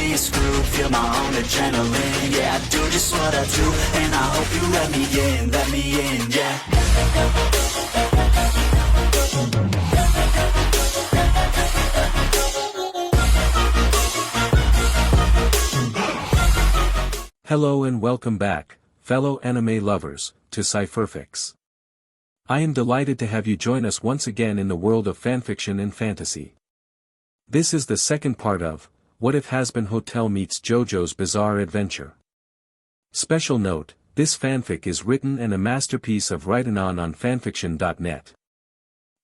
be screwed, feel my own adrenaline. Yeah, I do just what I do, and I hope you let me in, yeah. Hello and welcome back, fellow anime lovers, to Cypherfics. I am delighted to have you join us once again in the world of fanfiction and fantasy. This is the second part of, What If Hazbin Hotel meets JoJo's Bizarre Adventure. Special note, this fanfic is written and a masterpiece of WriteAnon on FANFICTIONnet.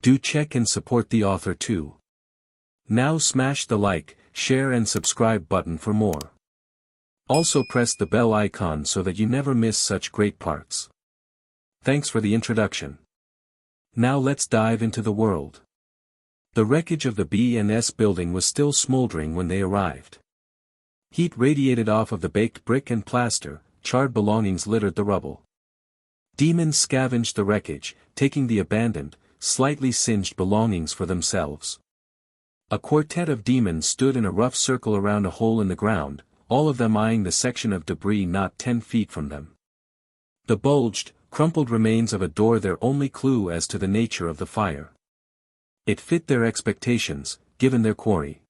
Do check and support the author too. Now smash the like, share and subscribe button for more. Also press the bell icon so that you never miss such great parts. Thanks for the introduction. Now let's dive into the world. The wreckage of the B&S building was still smoldering when they arrived. Heat radiated off of the baked brick and plaster, charred belongings littered the rubble. Demons scavenged the wreckage, taking the abandoned, slightly singed belongings for themselves. A quartet of demons stood in a rough circle around a hole in the ground, all of them eyeing the section of debris not 10 feet from them. The bulged, crumpled remains of a door their only clue as to the nature of the fire. It fit their expectations, given their quarry.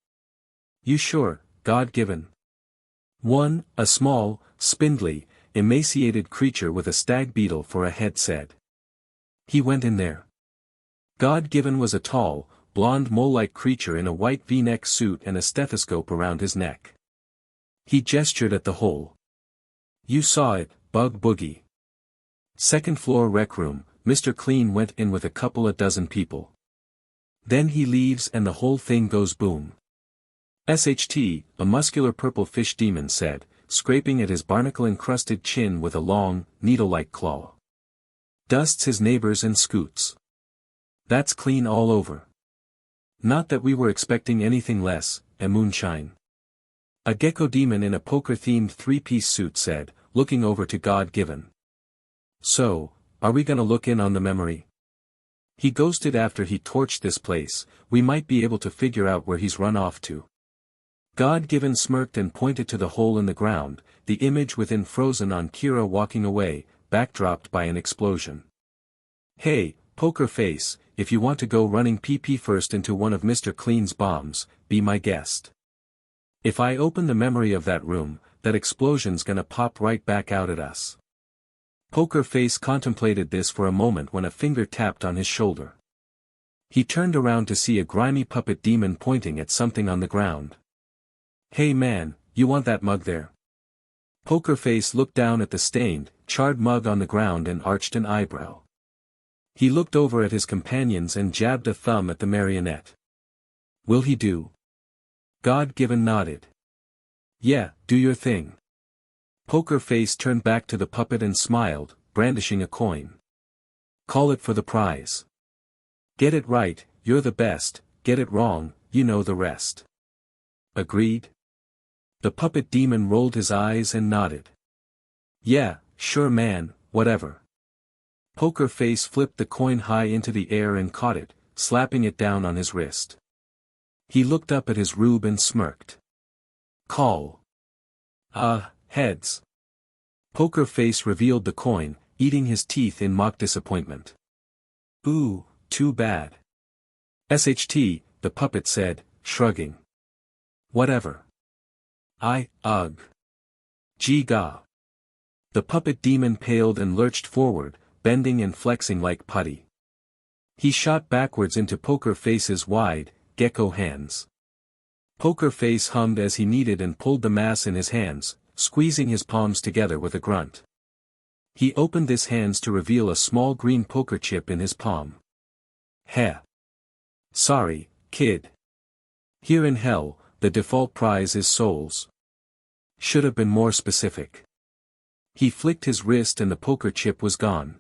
You sure, God-given? One, a small, spindly, emaciated creature with a stag beetle for a head said. He went in there. God-given was a tall, blonde mole-like creature in a white V-neck suit and a stethoscope around his neck. He gestured at the hole. You saw it, Bug Boogie. Second floor rec room, Mr. Clean went in with a couple of dozen people. Then he leaves and the whole thing goes boom. SHT, a muscular purple fish demon said, scraping at his barnacle-encrusted chin with a long, needle-like claw. Dusts his neighbors and scoots. That's clean all over. Not that we were expecting anything less, a moonshine. A gecko demon in a poker-themed three-piece suit said, looking over to God-given. So, are we gonna look in on the memory? He ghosted after he torched this place, we might be able to figure out where he's run off to. God-given smirked and pointed to the hole in the ground, the image within frozen on Kira walking away, backdropped by an explosion. Hey, poker face, if you want to go running pee-pee first into one of Mr. Clean's bombs, be my guest. If I open the memory of that room, that explosion's gonna pop right back out at us. Poker Face contemplated this for a moment when a finger tapped on his shoulder. He turned around to see a grimy puppet demon pointing at something on the ground. Hey man, you want that mug there? Poker Face looked down at the stained, charred mug on the ground and arched an eyebrow. He looked over at his companions and jabbed a thumb at the marionette. Will he do? God-given nodded. Yeah, do your thing. Poker Face turned back to the puppet and smiled, brandishing a coin. Call it for the prize. Get it right, you're the best, get it wrong, you know the rest. Agreed? The puppet demon rolled his eyes and nodded. Yeah, sure man, whatever. Poker Face flipped the coin high into the air and caught it, slapping it down on his wrist. He looked up at his rube and smirked. Call. Heads. Poker Face revealed the coin, eating his teeth in mock disappointment. Ooh, too bad. SHT, the puppet said, shrugging. Whatever. Ugh. Gee ga. The puppet demon paled and lurched forward, bending and flexing like putty. He shot backwards into Poker Face's wide, gecko hands. Poker Face hummed as he kneaded and pulled the mass in his hands, squeezing his palms together with a grunt. He opened his hands to reveal a small green poker chip in his palm. Heh. Sorry, kid. Here in hell, the default prize is souls. Should have been more specific. He flicked his wrist and the poker chip was gone.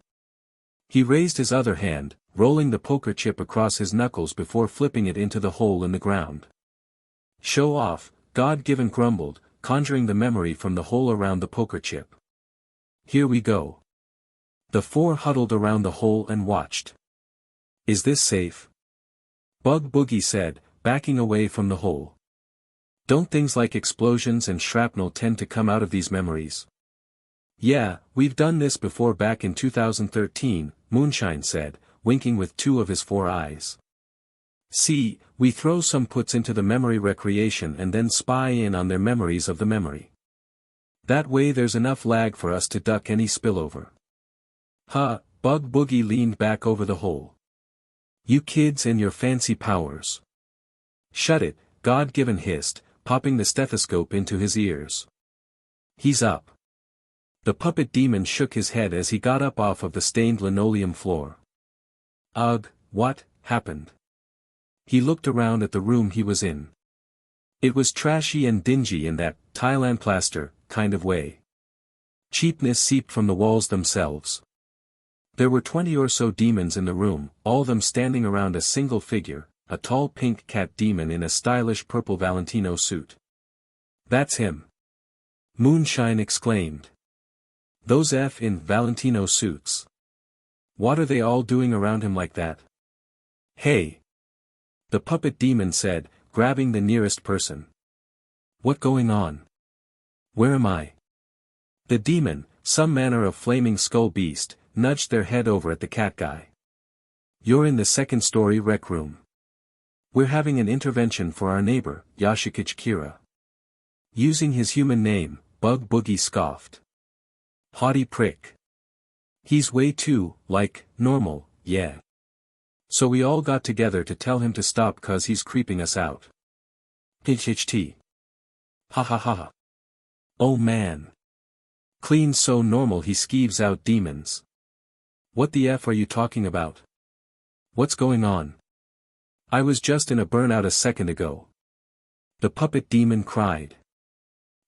He raised his other hand, rolling the poker chip across his knuckles before flipping it into the hole in the ground. Show off, God-given grumbled, conjuring the memory from the hole around the poker chip. Here we go. The four huddled around the hole and watched. Is this safe? Bug Boogie said, backing away from the hole. Don't things like explosions and shrapnel tend to come out of these memories? Yeah, we've done this before back in 2013, Moonshine said, winking with 2 of his 4 eyes. See, we throw some puts into the memory recreation and then spy in on their memories of the memory. That way there's enough lag for us to duck any spillover. Huh, Bug Boogie leaned back over the hole. You kids and your fancy powers. Shut it, God-given hissed, popping the stethoscope into his ears. He's up. The puppet demon shook his head as he got up off of the stained linoleum floor. Ugh, what happened? He looked around at the room he was in. It was trashy and dingy in that Thailand plaster kind of way. Cheapness seeped from the walls themselves. There were 20 or so demons in the room, all of them standing around a single figure, a tall pink cat demon in a stylish purple Valentino suit. That's him! Moonshine exclaimed. Those in Valentino suits. What are they all doing around him like that? Hey! The puppet demon said, grabbing the nearest person. What going on? Where am I? The demon, some manner of flaming skull beast, nudged their head over at the cat guy. You're in the second-story rec room. We're having an intervention for our neighbor, Yashikich Kira. Using his human name, Bug Boogie scoffed. Haughty prick. He's way too, normal, yeah. So we all got together to tell him to stop cause he's creeping us out. HHT. Ha ha ha ha. Oh man. Clean so normal he skeeves out demons. What the F are you talking about? What's going on? I was just in a burnout a second ago. The puppet demon cried.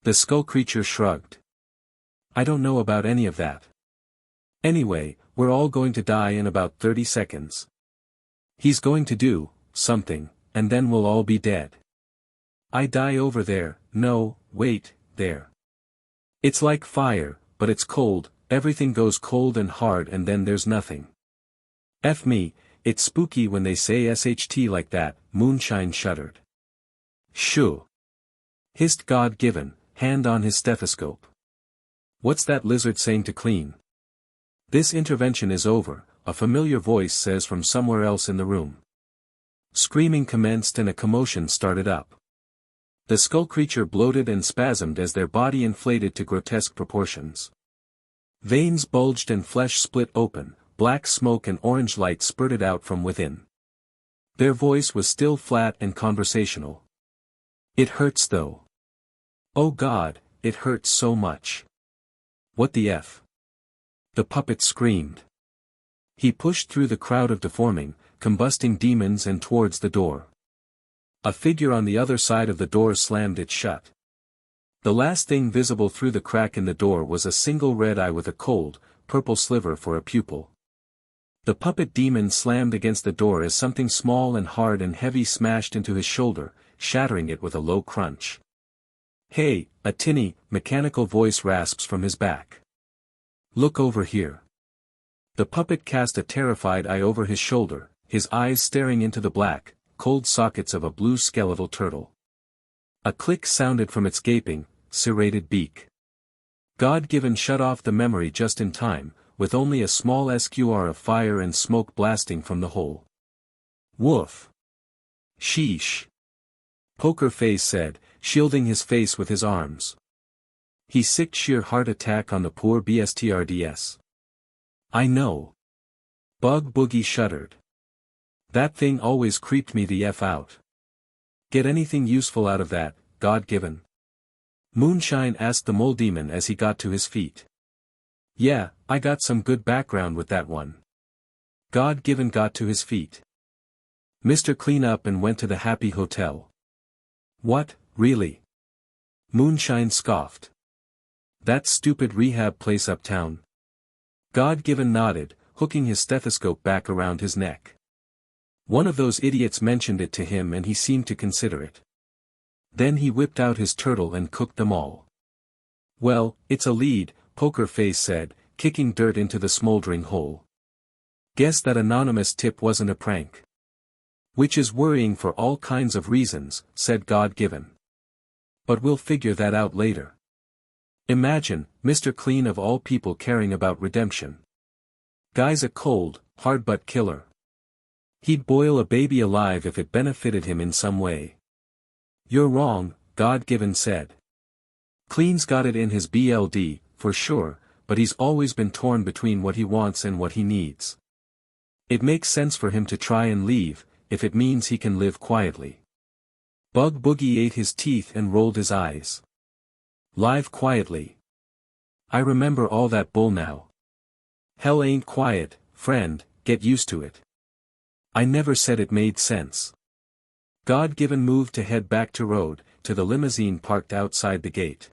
The skull creature shrugged. I don't know about any of that. Anyway, we're all going to die in about 30 seconds. He's going to do something, and then we'll all be dead. I die over there, no, wait, there. It's like fire, but it's cold, everything goes cold and hard and then there's nothing. F me, it's spooky when they say SHT like that, Moonshine shuddered. Shoo. Hissed God-given, hand on his stethoscope. What's that lizard saying to clean? This intervention is over, a familiar voice says from somewhere else in the room. Screaming commenced and a commotion started up. The skull creature bloated and spasmed as their body inflated to grotesque proportions. Veins bulged and flesh split open, black smoke and orange light spurted out from within. Their voice was still flat and conversational. It hurts though. Oh God, it hurts so much. What the F? The puppet screamed. He pushed through the crowd of deforming, combusting demons and towards the door. A figure on the other side of the door slammed it shut. The last thing visible through the crack in the door was a single red eye with a cold, purple sliver for a pupil. The puppet demon slammed against the door as something small and hard and heavy smashed into his shoulder, shattering it with a low crunch. Hey, a tinny, mechanical voice rasps from his back. Look over here. The puppet cast a terrified eye over his shoulder, his eyes staring into the black, cold sockets of a blue skeletal turtle. A click sounded from its gaping, serrated beak. God-given shut off the memory just in time, with only a small sqr of fire and smoke blasting from the hole. Woof. Sheesh. Poker Face said, shielding his face with his arms. He sicked sheer heart attack on the poor BSTRDS. I know. Bug Boogie shuddered. That thing always creeped me the F out. Get anything useful out of that, God-given? Moonshine asked the mole demon as he got to his feet. Yeah, I got some good background with that one. God-given got to his feet. Mr. Clean up and went to the Happy Hotel. What, really? Moonshine scoffed. That stupid rehab place uptown? God-given nodded, hooking his stethoscope back around his neck. One of those idiots mentioned it to him and he seemed to consider it. Then he whipped out his turtle and cooked them all. Well, it's a lead, Poker Face said, kicking dirt into the smoldering hole. Guess that anonymous tip wasn't a prank. Which is worrying for all kinds of reasons, said God-given. But we'll figure that out later. Imagine, Mr. Clean of all people caring about redemption. Guy's a cold, hard-butt killer. He'd boil a baby alive if it benefited him in some way. You're wrong, God-given said. Clean's got it in his BLD, for sure, but he's always been torn between what he wants and what he needs. It makes sense for him to try and leave, if it means he can live quietly. Bug Boogie ate his teeth and rolled his eyes. Live quietly. I remember all that bull now. Hell ain't quiet, friend, get used to it. I never said it made sense. God-given moved to head back to road, to the limousine parked outside the gate.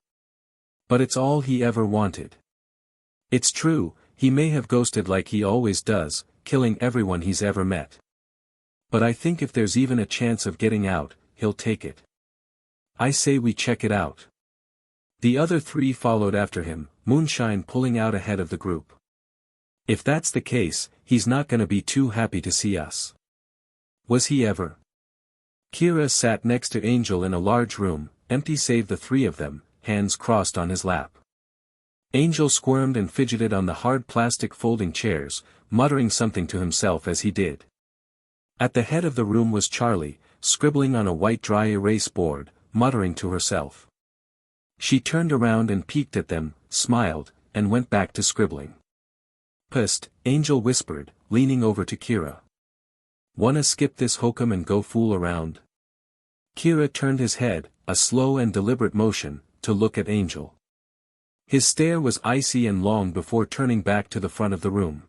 But it's all he ever wanted. It's true, he may have ghosted like he always does, killing everyone he's ever met. But I think if there's even a chance of getting out, he'll take it. I say we check it out. The other three followed after him, Moonshine pulling out ahead of the group. If that's the case, he's not gonna be too happy to see us. Was he ever? Kira sat next to Angel in a large room, empty save the three of them, hands crossed on his lap. Angel squirmed and fidgeted on the hard plastic folding chairs, muttering something to himself as he did. At the head of the room was Charlie, scribbling on a white dry erase board, muttering to herself. She turned around and peeked at them, smiled, and went back to scribbling. Psst, Angel whispered, leaning over to Kira. Wanna skip this hokum and go fool around? Kira turned his head, a slow and deliberate motion, to look at Angel. His stare was icy and long before turning back to the front of the room.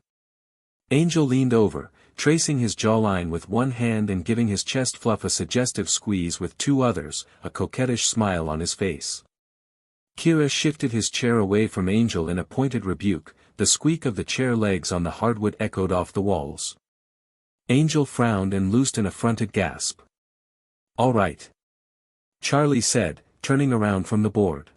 Angel leaned over, tracing his jawline with one hand and giving his chest fluff a suggestive squeeze with two others, a coquettish smile on his face. Kira shifted his chair away from Angel in a pointed rebuke, the squeak of the chair legs on the hardwood echoed off the walls. Angel frowned and loosed an affronted gasp. All right. Charlie said, turning around from the board.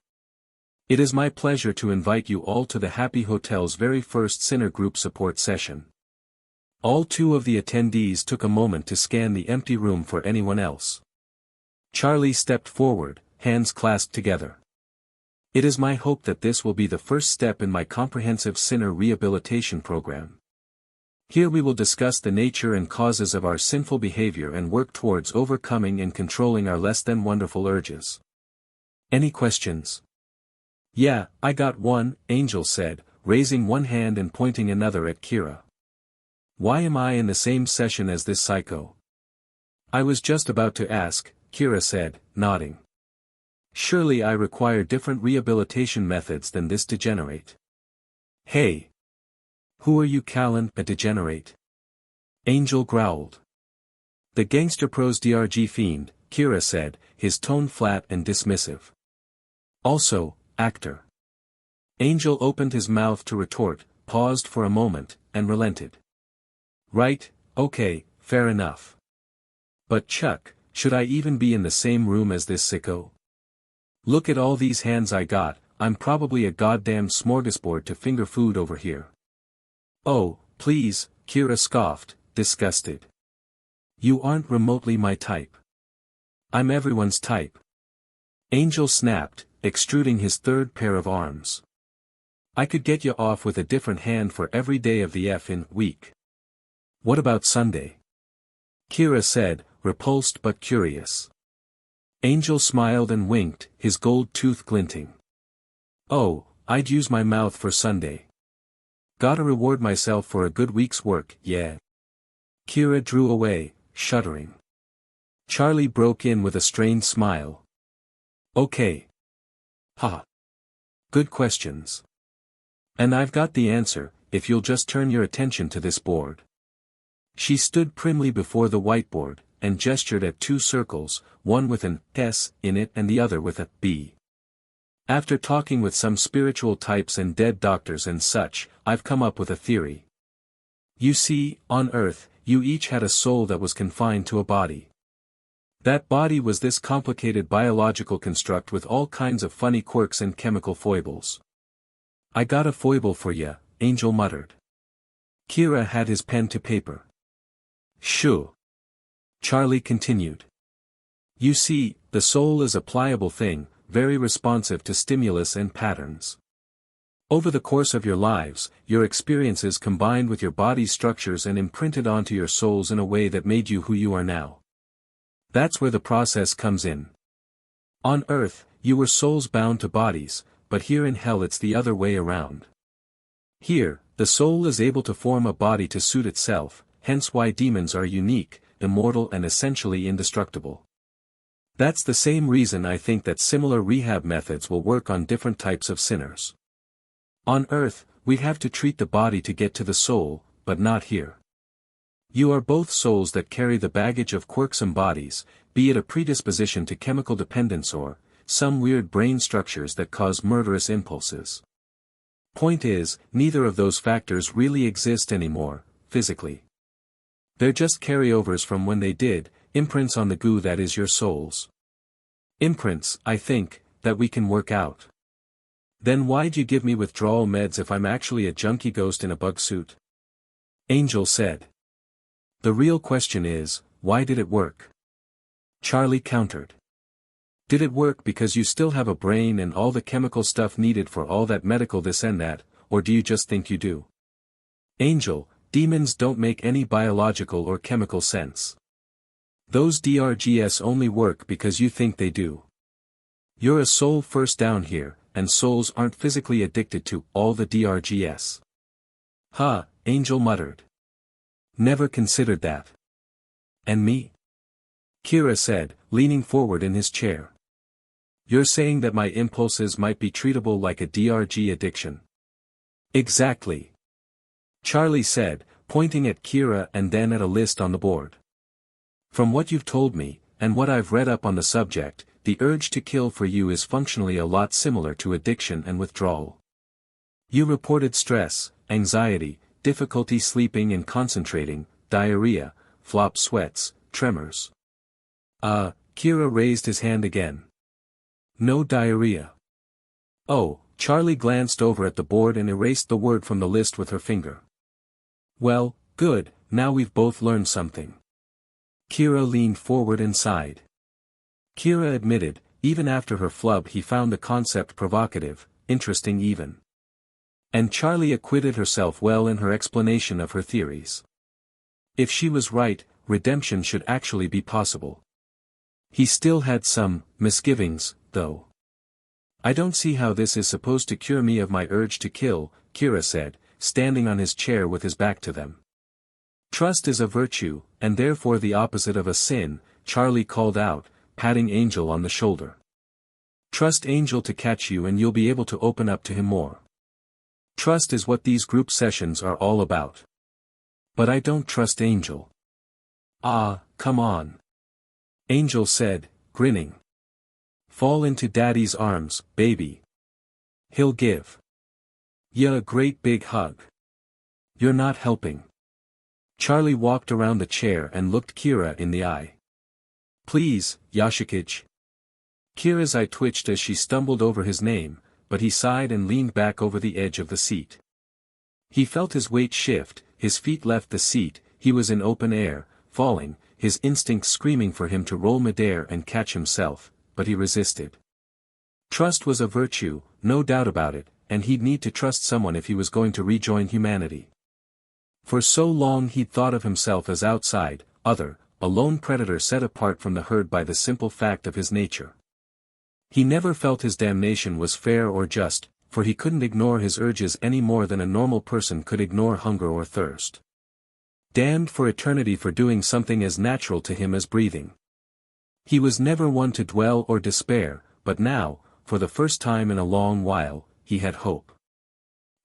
It is my pleasure to invite you all to the Happy Hotel's very first Sinner group support session. All two of the attendees took a moment to scan the empty room for anyone else. Charlie stepped forward, hands clasped together. It is my hope that this will be the first step in my comprehensive sinner rehabilitation program. Here we will discuss the nature and causes of our sinful behavior and work towards overcoming and controlling our less than wonderful urges. Any questions? Yeah, I got one, Angel said, raising one hand and pointing another at Kira. Why am I in the same session as this psycho? I was just about to ask, Kira said, nodding. Surely I require different rehabilitation methods than this degenerate. Hey! Who are you calling a degenerate? Angel growled. The Gangster Pros DRG fiend, Kira said, his tone flat and dismissive. Also, actor. Angel opened his mouth to retort, paused for a moment, and relented. Right, okay, fair enough. But Chuck, should I even be in the same room as this sicko? Look at all these hands I got, I'm probably a goddamn smorgasbord to finger food over here. Oh, please, Kira scoffed, disgusted. You aren't remotely my type. I'm everyone's type. Angel snapped, extruding his third pair of arms. I could get you off with a different hand for every day of the effing week. What about Sunday? Kira said, repulsed but curious. Angel smiled and winked, his gold tooth glinting. Oh, I'd use my mouth for Sunday. Gotta reward myself for a good week's work, yeah. Kira drew away, shuddering. Charlie broke in with a strained smile. Okay. Ha. Good questions. And I've got the answer, if you'll just turn your attention to this board. She stood primly before the whiteboard, and gestured at two circles, one with an S in it and the other with a B. After talking with some spiritual types and dead doctors and such, I've come up with a theory. You see, on Earth, you each had a soul that was confined to a body. That body was this complicated biological construct with all kinds of funny quirks and chemical foibles. I got a foible for ya, Angel muttered. Kira had his pen to paper. Shoo. Charlie continued. You see, the soul is a pliable thing, very responsive to stimulus and patterns. Over the course of your lives, your experiences combined with your body's structures and imprinted onto your souls in a way that made you who you are now. That's where the process comes in. On Earth, you were souls bound to bodies, but here in hell it's the other way around. Here, the soul is able to form a body to suit itself, hence why demons are unique, immortal and essentially indestructible. That's the same reason I think that similar rehab methods will work on different types of sinners. On Earth, we have to treat the body to get to the soul, but not here. You are both souls that carry the baggage of quirksome bodies, be it a predisposition to chemical dependence or some weird brain structures that cause murderous impulses. Point is, neither of those factors really exist anymore, physically. They're just carryovers from when they did, imprints on the goo that is your souls. Imprints, I think, that we can work out. Then why'd you give me withdrawal meds if I'm actually a junkie ghost in a bug suit? Angel said. The real question is, why did it work? Charlie countered. Did it work because you still have a brain and all the chemical stuff needed for all that medical this and that, or do you just think you do? Angel, demons don't make any biological or chemical sense. Those DRGs only work because you think they do. You're a soul first down here, and souls aren't physically addicted to all the DRGs. Ha, Angel muttered. Never considered that. And me? Kira said, leaning forward in his chair. You're saying that my impulses might be treatable like a DRG addiction. Exactly. Charlie said, pointing at Kira and then at a list on the board. From what you've told me, and what I've read up on the subject, the urge to kill for you is functionally a lot similar to addiction and withdrawal. You reported stress, anxiety, difficulty sleeping and concentrating, diarrhea, flop sweats, tremors. Kira raised his hand again. No diarrhea. Oh, Charlie glanced over at the board and erased the word from the list with her finger. Well, good, now we've both learned something. Kira leaned forward and sighed. Kira admitted, even after her flub he found the concept provocative, interesting even. And Charlie acquitted herself well in her explanation of her theories. If she was right, redemption should actually be possible. He still had some misgivings, though. I don't see how this is supposed to cure me of my urge to kill, Kira said, standing on his chair with his back to them. Trust is a virtue, and therefore the opposite of a sin, Charlie called out, patting Angel on the shoulder. Trust Angel to catch you and you'll be able to open up to him more. Trust is what these group sessions are all about. But I don't trust Angel. Ah, come on. Angel said, grinning. Fall into Daddy's arms, baby. He'll give ya a great big hug. You're not helping. Charlie walked around the chair and looked Kira in the eye. Please, Yashikage. Kira's eye twitched as she stumbled over his name, but he sighed and leaned back over the edge of the seat. He felt his weight shift, his feet left the seat, he was in open air, falling, his instincts screaming for him to roll midair and catch himself, but he resisted. Trust was a virtue, no doubt about it, and he'd need to trust someone if he was going to rejoin humanity. For so long he'd thought of himself as outside, other, a lone predator set apart from the herd by the simple fact of his nature. He never felt his damnation was fair or just, for he couldn't ignore his urges any more than a normal person could ignore hunger or thirst. Damned for eternity for doing something as natural to him as breathing. He was never one to dwell or despair, but now, for the first time in a long while, he had hope.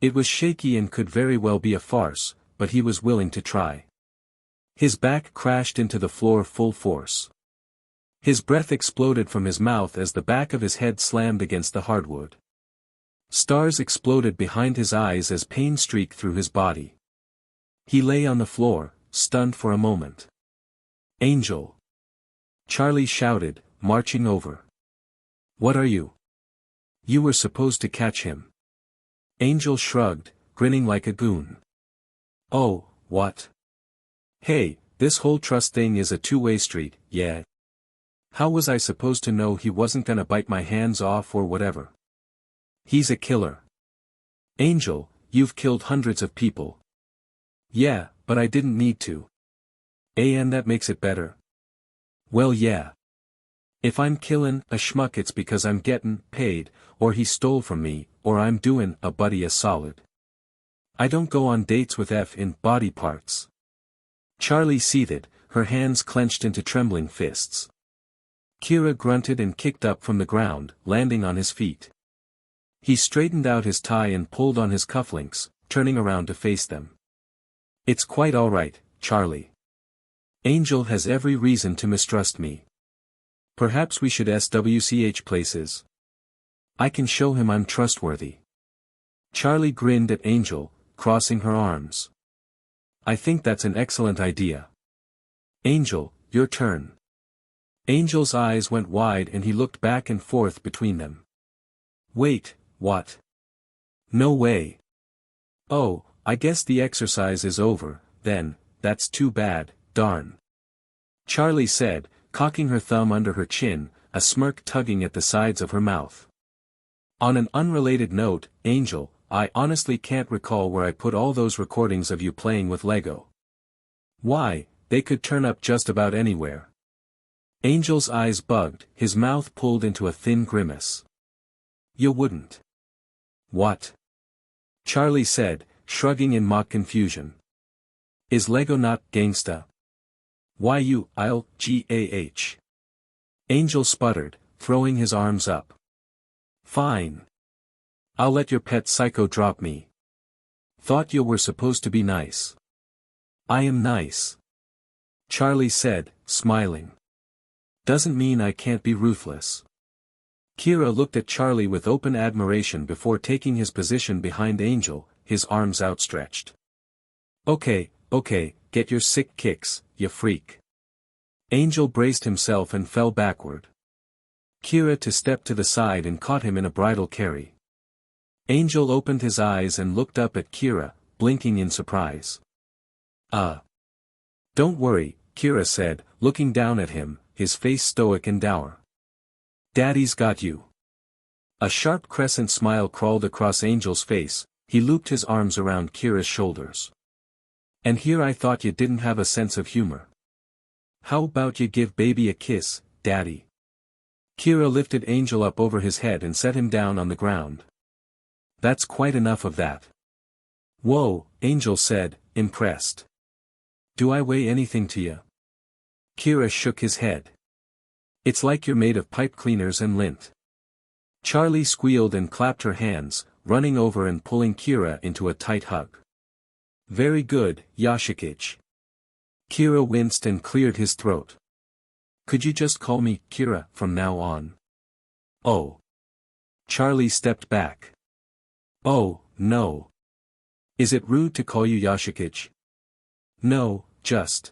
It was shaky and could very well be a farce, but he was willing to try. His back crashed into the floor full force. His breath exploded from his mouth as the back of his head slammed against the hardwood. Stars exploded behind his eyes as pain streaked through his body. He lay on the floor, stunned for a moment. Angel! Charlie shouted, marching over. What are you? You were supposed to catch him. Angel shrugged, grinning like a goon. Oh, what? Hey, this whole trust thing is a two-way street, yeah. How was I supposed to know he wasn't gonna bite my hands off or whatever? He's a killer. Angel, you've killed hundreds of people. Yeah, but I didn't need to. And that makes it better. Well yeah. If I'm killin' a schmuck it's because I'm gettin' paid, or he stole from me, or I'm doin' a buddy a solid. I don't go on dates with in body parts. Charlie seethed, her hands clenched into trembling fists. Kira grunted and kicked up from the ground, landing on his feet. He straightened out his tie and pulled on his cufflinks, turning around to face them. It's quite alright, Charlie. Angel has every reason to mistrust me. Perhaps we should SWCH places. I can show him I'm trustworthy. Charlie grinned at Angel, crossing her arms. I think that's an excellent idea. Angel, your turn. Angel's eyes went wide and he looked back and forth between them. Wait, what? No way. Oh, I guess the exercise is over, then, that's too bad, darn. Charlie said, cocking her thumb under her chin, a smirk tugging at the sides of her mouth. On an unrelated note, Angel, I honestly can't recall where I put all those recordings of you playing with Lego. Why, they could turn up just about anywhere. Angel's eyes bugged, his mouth pulled into a thin grimace. You wouldn't. What? Charlie said, shrugging in mock confusion. Is Lego not gangsta? I'll gah. Angel sputtered, throwing his arms up. Fine. I'll let your pet psycho drop me. Thought you were supposed to be nice. I am nice. Charlie said, smiling. Doesn't mean I can't be ruthless. Kira looked at Charlie with open admiration before taking his position behind Angel, his arms outstretched. Okay, get your sick kicks, you freak. Angel braced himself and fell backward. Kira to step to the side and caught him in a bridal carry. Angel opened his eyes and looked up at Kira, blinking in surprise. Don't worry, Kira said, looking down at him, his face stoic and dour. Daddy's got you. A sharp crescent smile crawled across Angel's face, he looped his arms around Kira's shoulders. And here I thought you didn't have a sense of humor. How about you give baby a kiss, Daddy? Kira lifted Angel up over his head and set him down on the ground. That's quite enough of that. Whoa, Angel said, impressed. Do I weigh anything to you? Kira shook his head. It's like you're made of pipe cleaners and lint. Charlie squealed and clapped her hands, running over and pulling Kira into a tight hug. Very good, Yoshikage. Kira winced and cleared his throat. Could you just call me Kira from now on? Oh. Charlie stepped back. Oh, no. Is it rude to call you Yoshikage? No, just.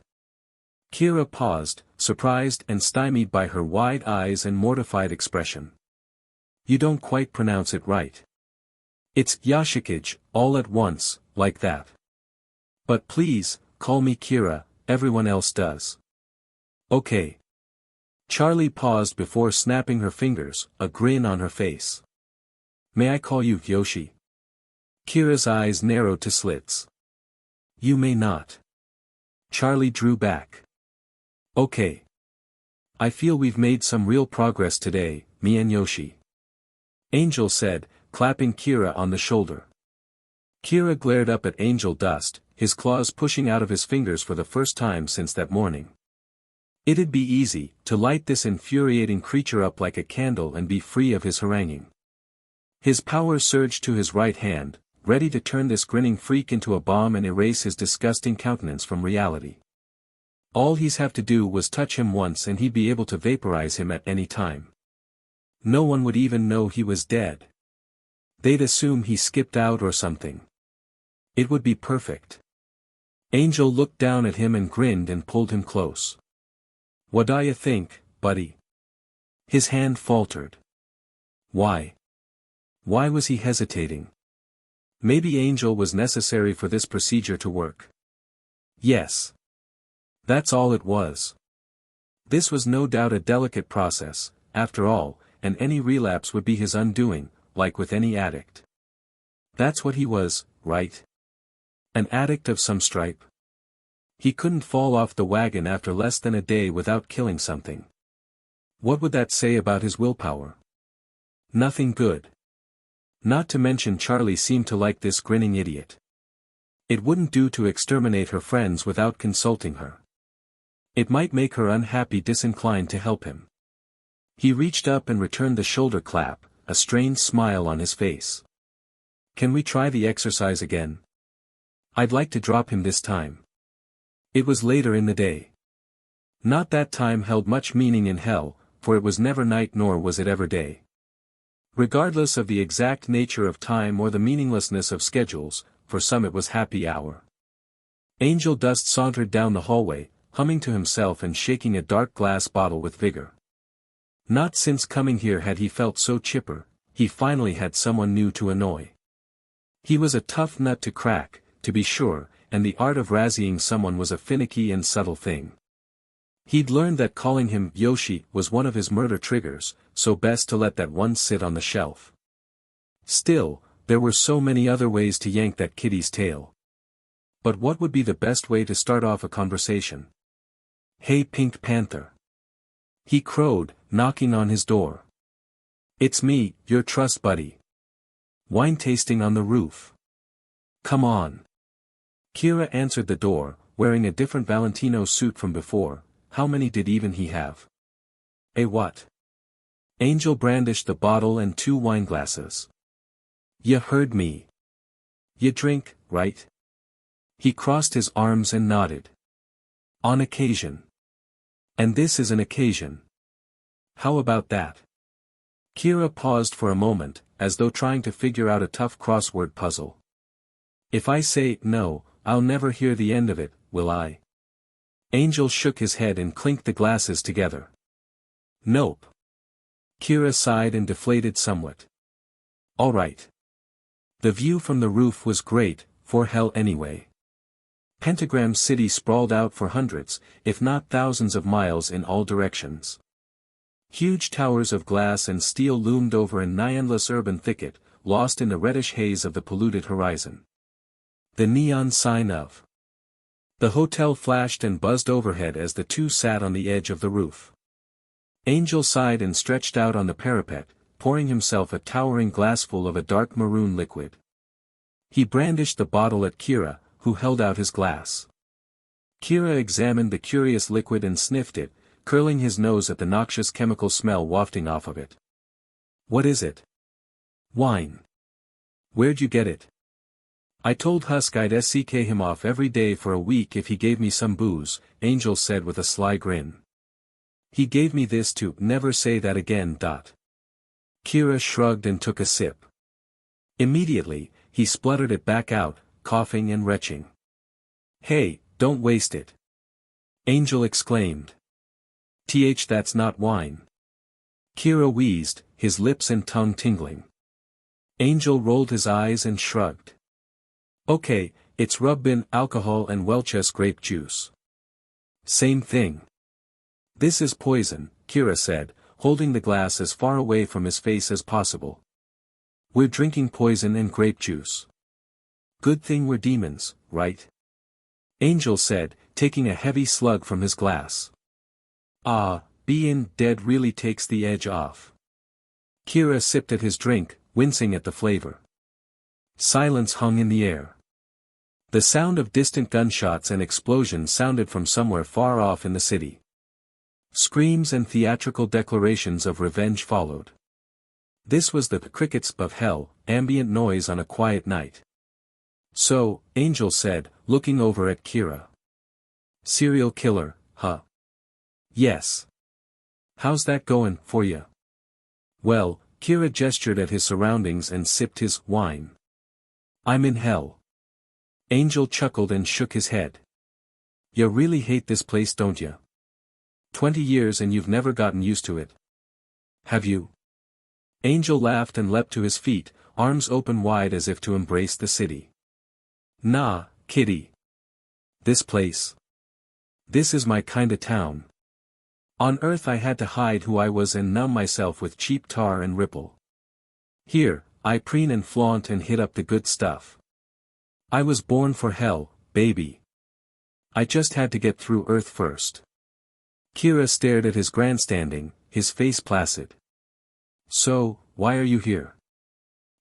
Kira paused, surprised and stymied by her wide eyes and mortified expression. You don't quite pronounce it right. It's Yoshikage, all at once, like that. But please, call me Kira, everyone else does. Okay. Charlie paused before snapping her fingers, a grin on her face. May I call you Yoshi? Kira's eyes narrowed to slits. You may not. Charlie drew back. Okay. I feel we've made some real progress today, me and Yoshi. Angel said, clapping Kira on the shoulder. Kira glared up at Angeldust, his claws pushing out of his fingers for the first time since that morning. It'd be easy, to light this infuriating creature up like a candle and be free of his haranguing. His power surged to his right hand, ready to turn this grinning freak into a bomb and erase his disgusting countenance from reality. All he'd have to do was touch him once and he'd be able to vaporize him at any time. No one would even know he was dead. They'd assume he skipped out or something. It would be perfect. Angel looked down at him and grinned and pulled him close. What'd you think, buddy? His hand faltered. Why? Why was he hesitating? Maybe Angel was necessary for this procedure to work. Yes. That's all it was. This was no doubt a delicate process, after all, and any relapse would be his undoing, like with any addict. That's what he was, right? An addict of some stripe. He couldn't fall off the wagon after less than a day without killing something. What would that say about his willpower? Nothing good. Not to mention Charlie seemed to like this grinning idiot. It wouldn't do to exterminate her friends without consulting her. It might make her unhappy, disinclined to help him. He reached up and returned the shoulder clap, a strained smile on his face. Can we try the exercise again? I'd like to drop him this time. It was later in the day. Not that time held much meaning in hell, for it was never night nor was it ever day. Regardless of the exact nature of time or the meaninglessness of schedules, for some it was happy hour. Angeldust sauntered down the hallway, humming to himself and shaking a dark glass bottle with vigor. Not since coming here had he felt so chipper. He finally had someone new to annoy. He was a tough nut to crack, to be sure, and the art of razzying someone was a finicky and subtle thing. He'd learned that calling him Yoshi was one of his murder triggers, so best to let that one sit on the shelf. Still, there were so many other ways to yank that kitty's tail. But what would be the best way to start off a conversation? "Hey Pink Panther," he crowed, knocking on his door. "It's me, your trust buddy. Wine tasting on the roof. Come on." Kira answered the door, wearing a different Valentino suit from before. How many did even he have? A what? Angel brandished the bottle and 2 wineglasses. "Ya heard me. Ya drink, right?" He crossed his arms and nodded. "On occasion. And this is an occasion. How about that?" Kira paused for a moment, as though trying to figure out a tough crossword puzzle. "If I say no, I'll never hear the end of it, will I?" Angel shook his head and clinked the glasses together. "Nope." Kira sighed and deflated somewhat. "All right." The view from the roof was great, for hell anyway. Pentagram City sprawled out for hundreds, if not thousands of miles in all directions. Huge towers of glass and steel loomed over an endless urban thicket, lost in the reddish haze of the polluted horizon. The neon sign of the hotel flashed and buzzed overhead as the two sat on the edge of the roof. Angel sighed and stretched out on the parapet, pouring himself a towering glassful of a dark maroon liquid. He brandished the bottle at Kira, who held out his glass. Kira examined the curious liquid and sniffed it, curling his nose at the noxious chemical smell wafting off of it. "What is it?" "Wine." "Where'd you get it?" "I told Husk I'd SCK him off every day for a week if he gave me some booze," Angel said with a sly grin. "He gave me this to never say that again. Kira shrugged and took a sip. Immediately, he spluttered it back out, coughing and retching. "Hey, don't waste it!" Angel exclaimed. That's not wine." Kira wheezed, his lips and tongue tingling. Angel rolled his eyes and shrugged. "Okay, it's Rubbin alcohol and Welch's grape juice." "Same thing." "This is poison," Kira said, holding the glass as far away from his face as possible. "We're drinking poison and grape juice. Good thing we're demons, right?" Angel said, taking a heavy slug from his glass. Being dead really takes the edge off." Kira sipped at his drink, wincing at the flavor. Silence hung in the air. The sound of distant gunshots and explosions sounded from somewhere far off in the city. Screams and theatrical declarations of revenge followed. This was the crickets of hell, ambient noise on a quiet night. "So," Angel said, looking over at Kira. "Serial killer, huh?" "Yes. How's that going for you?" "Well," Kira gestured at his surroundings and sipped his wine. "I'm in hell." Angel chuckled and shook his head. "You really hate this place, don't you? 20 years and you've never gotten used to it. Have you?" Angel laughed and leapt to his feet, arms open wide as if to embrace the city. "Nah, kitty. This place. This is my kinda town. On Earth I had to hide who I was and numb myself with cheap tar and ripple. Here, I preen and flaunt and hit up the good stuff. I was born for hell, baby. I just had to get through Earth first. Kira stared at his grandstanding, his face placid. So, why are you here?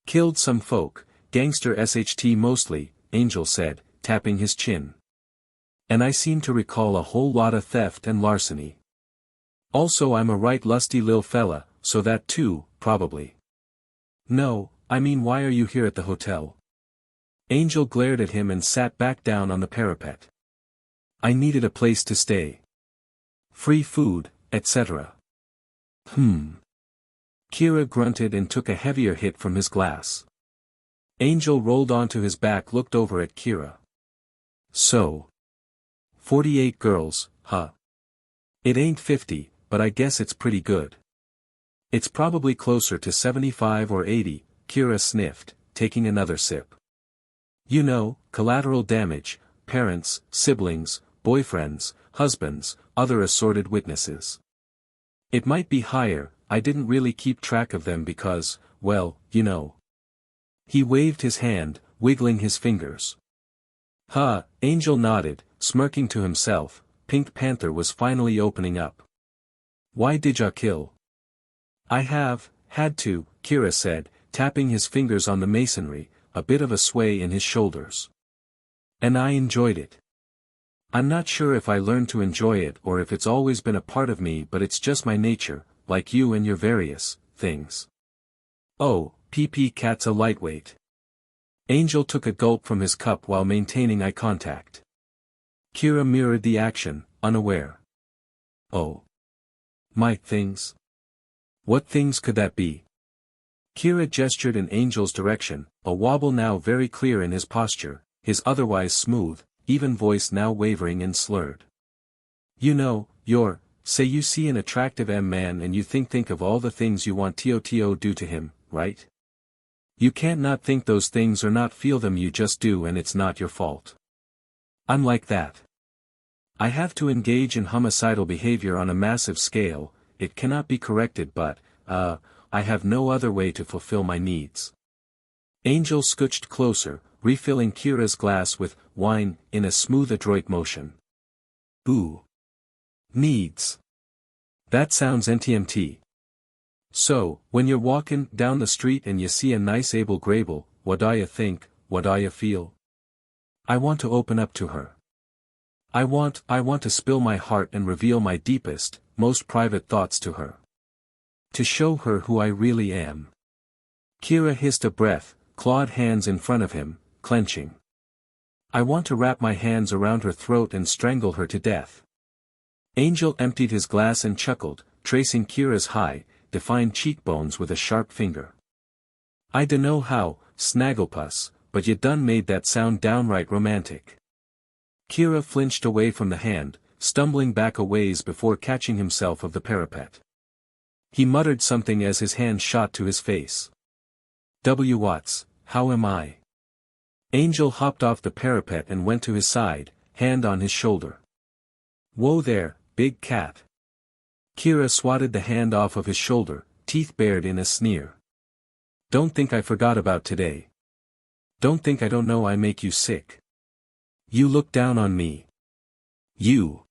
Killed some folk, gangster SHT mostly, Angel said, tapping his chin. And I seem to recall a whole lot of theft and larceny. Also I'm a right lusty lil fella, so that too, probably. No, I mean why are you here at the hotel? Angel glared at him and sat back down on the parapet. I needed a place to stay. Free food, etc. Kira grunted and took a heavier hit from his glass. Angel rolled onto his back, looked over at Kira. So. 48 girls, huh? It ain't 50, but I guess it's pretty good. It's probably closer to 75 or 80, Kira sniffed, taking another sip. You know, collateral damage, parents, siblings, boyfriends, husbands, other assorted witnesses. It might be higher, I didn't really keep track of them because, well, you know. He waved his hand, wiggling his fingers. Huh, Angel nodded, smirking to himself. Pink Panther was finally opening up. Why did ya kill? I had to, Kira said, tapping his fingers on the masonry, a bit of a sway in his shoulders. And I enjoyed it. I'm not sure if I learned to enjoy it or if it's always been a part of me, but it's just my nature, like you and your various things. Oh, PP Cat's a lightweight. Angel took a gulp from his cup while maintaining eye contact. Kira mirrored the action, unaware. Oh. My things? What things could that be? Kira gestured in Angel's direction, a wobble now very clear in his posture, his otherwise smooth, even voice now wavering and slurred. You know, say you see an attractive man and you think of all the things you want to do to him, right? You can't not think those things or not feel them, you just do, and it's not your fault. I'm like that. I have to engage in homicidal behavior on a massive scale, it cannot be corrected, but, I have no other way to fulfill my needs. Angel scooched closer, refilling Kira's glass with wine in a smooth adroit motion. Ooh. Needs. That sounds NTMT. So, when you're walking down the street and you see a nice Abel Grable, what do you think, what do you feel? I want to open up to her. I want to spill my heart and reveal my deepest, most private thoughts to her. To show her who I really am. Kira hissed a breath, clawed hands in front of him, clenching. I want to wrap my hands around her throat and strangle her to death. Angel emptied his glass and chuckled, tracing Kira's high, defined cheekbones with a sharp finger. I dunno how, Snagglepuss, but you done made that sound downright romantic. Kira flinched away from the hand, stumbling back a ways before catching himself of the parapet. He muttered something as his hand shot to his face. W. Watts, how am I? Angel hopped off the parapet and went to his side, hand on his shoulder. Whoa there, big cat. Kira swatted the hand off of his shoulder, teeth bared in a sneer. Don't think I forgot about today. Don't think I don't know I make you sick. You look down on me. You.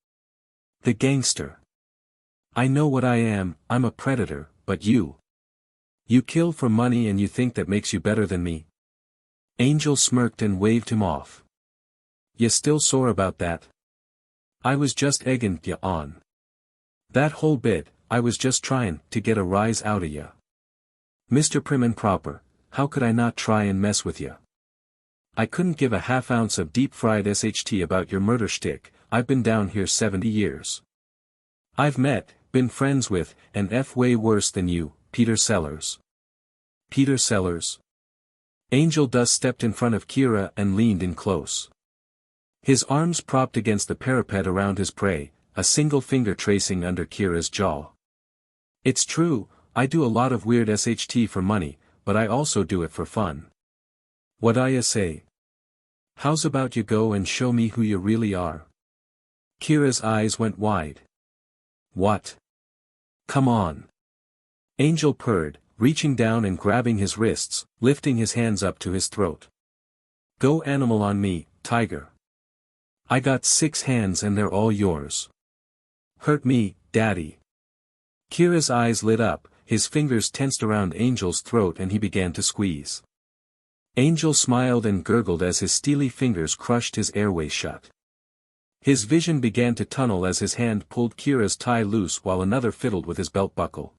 The gangster. I know what I am, I'm a predator, but you. You kill for money and you think that makes you better than me? Angel smirked and waved him off. You still sore about that? I was just egging ya on. That whole bit, I was just trying to get a rise out of ya. Mr. Prim and Proper, how could I not try and mess with ya? I couldn't give a half ounce of deep-fried SHT about your murder shtick. I've been down here 70 years. I've been friends with, and way worse than you, Peter Sellers. Peter Sellers? Angeldust stepped in front of Kira and leaned in close. His arms propped against the parapet around his prey, a single finger tracing under Kira's jaw. It's true, I do a lot of weird SHT for money, but I also do it for fun. What I say? How's about you go and show me who you really are? Kira's eyes went wide. What? Come on. Angel purred, reaching down and grabbing his wrists, lifting his hands up to his throat. Go animal on me, tiger. I got 6 hands and they're all yours. Hurt me, daddy. Kira's eyes lit up, his fingers tensed around Angel's throat and he began to squeeze. Angel smiled and gurgled as his steely fingers crushed his airways shut. His vision began to tunnel as his hand pulled Kira's tie loose while another fiddled with his belt buckle.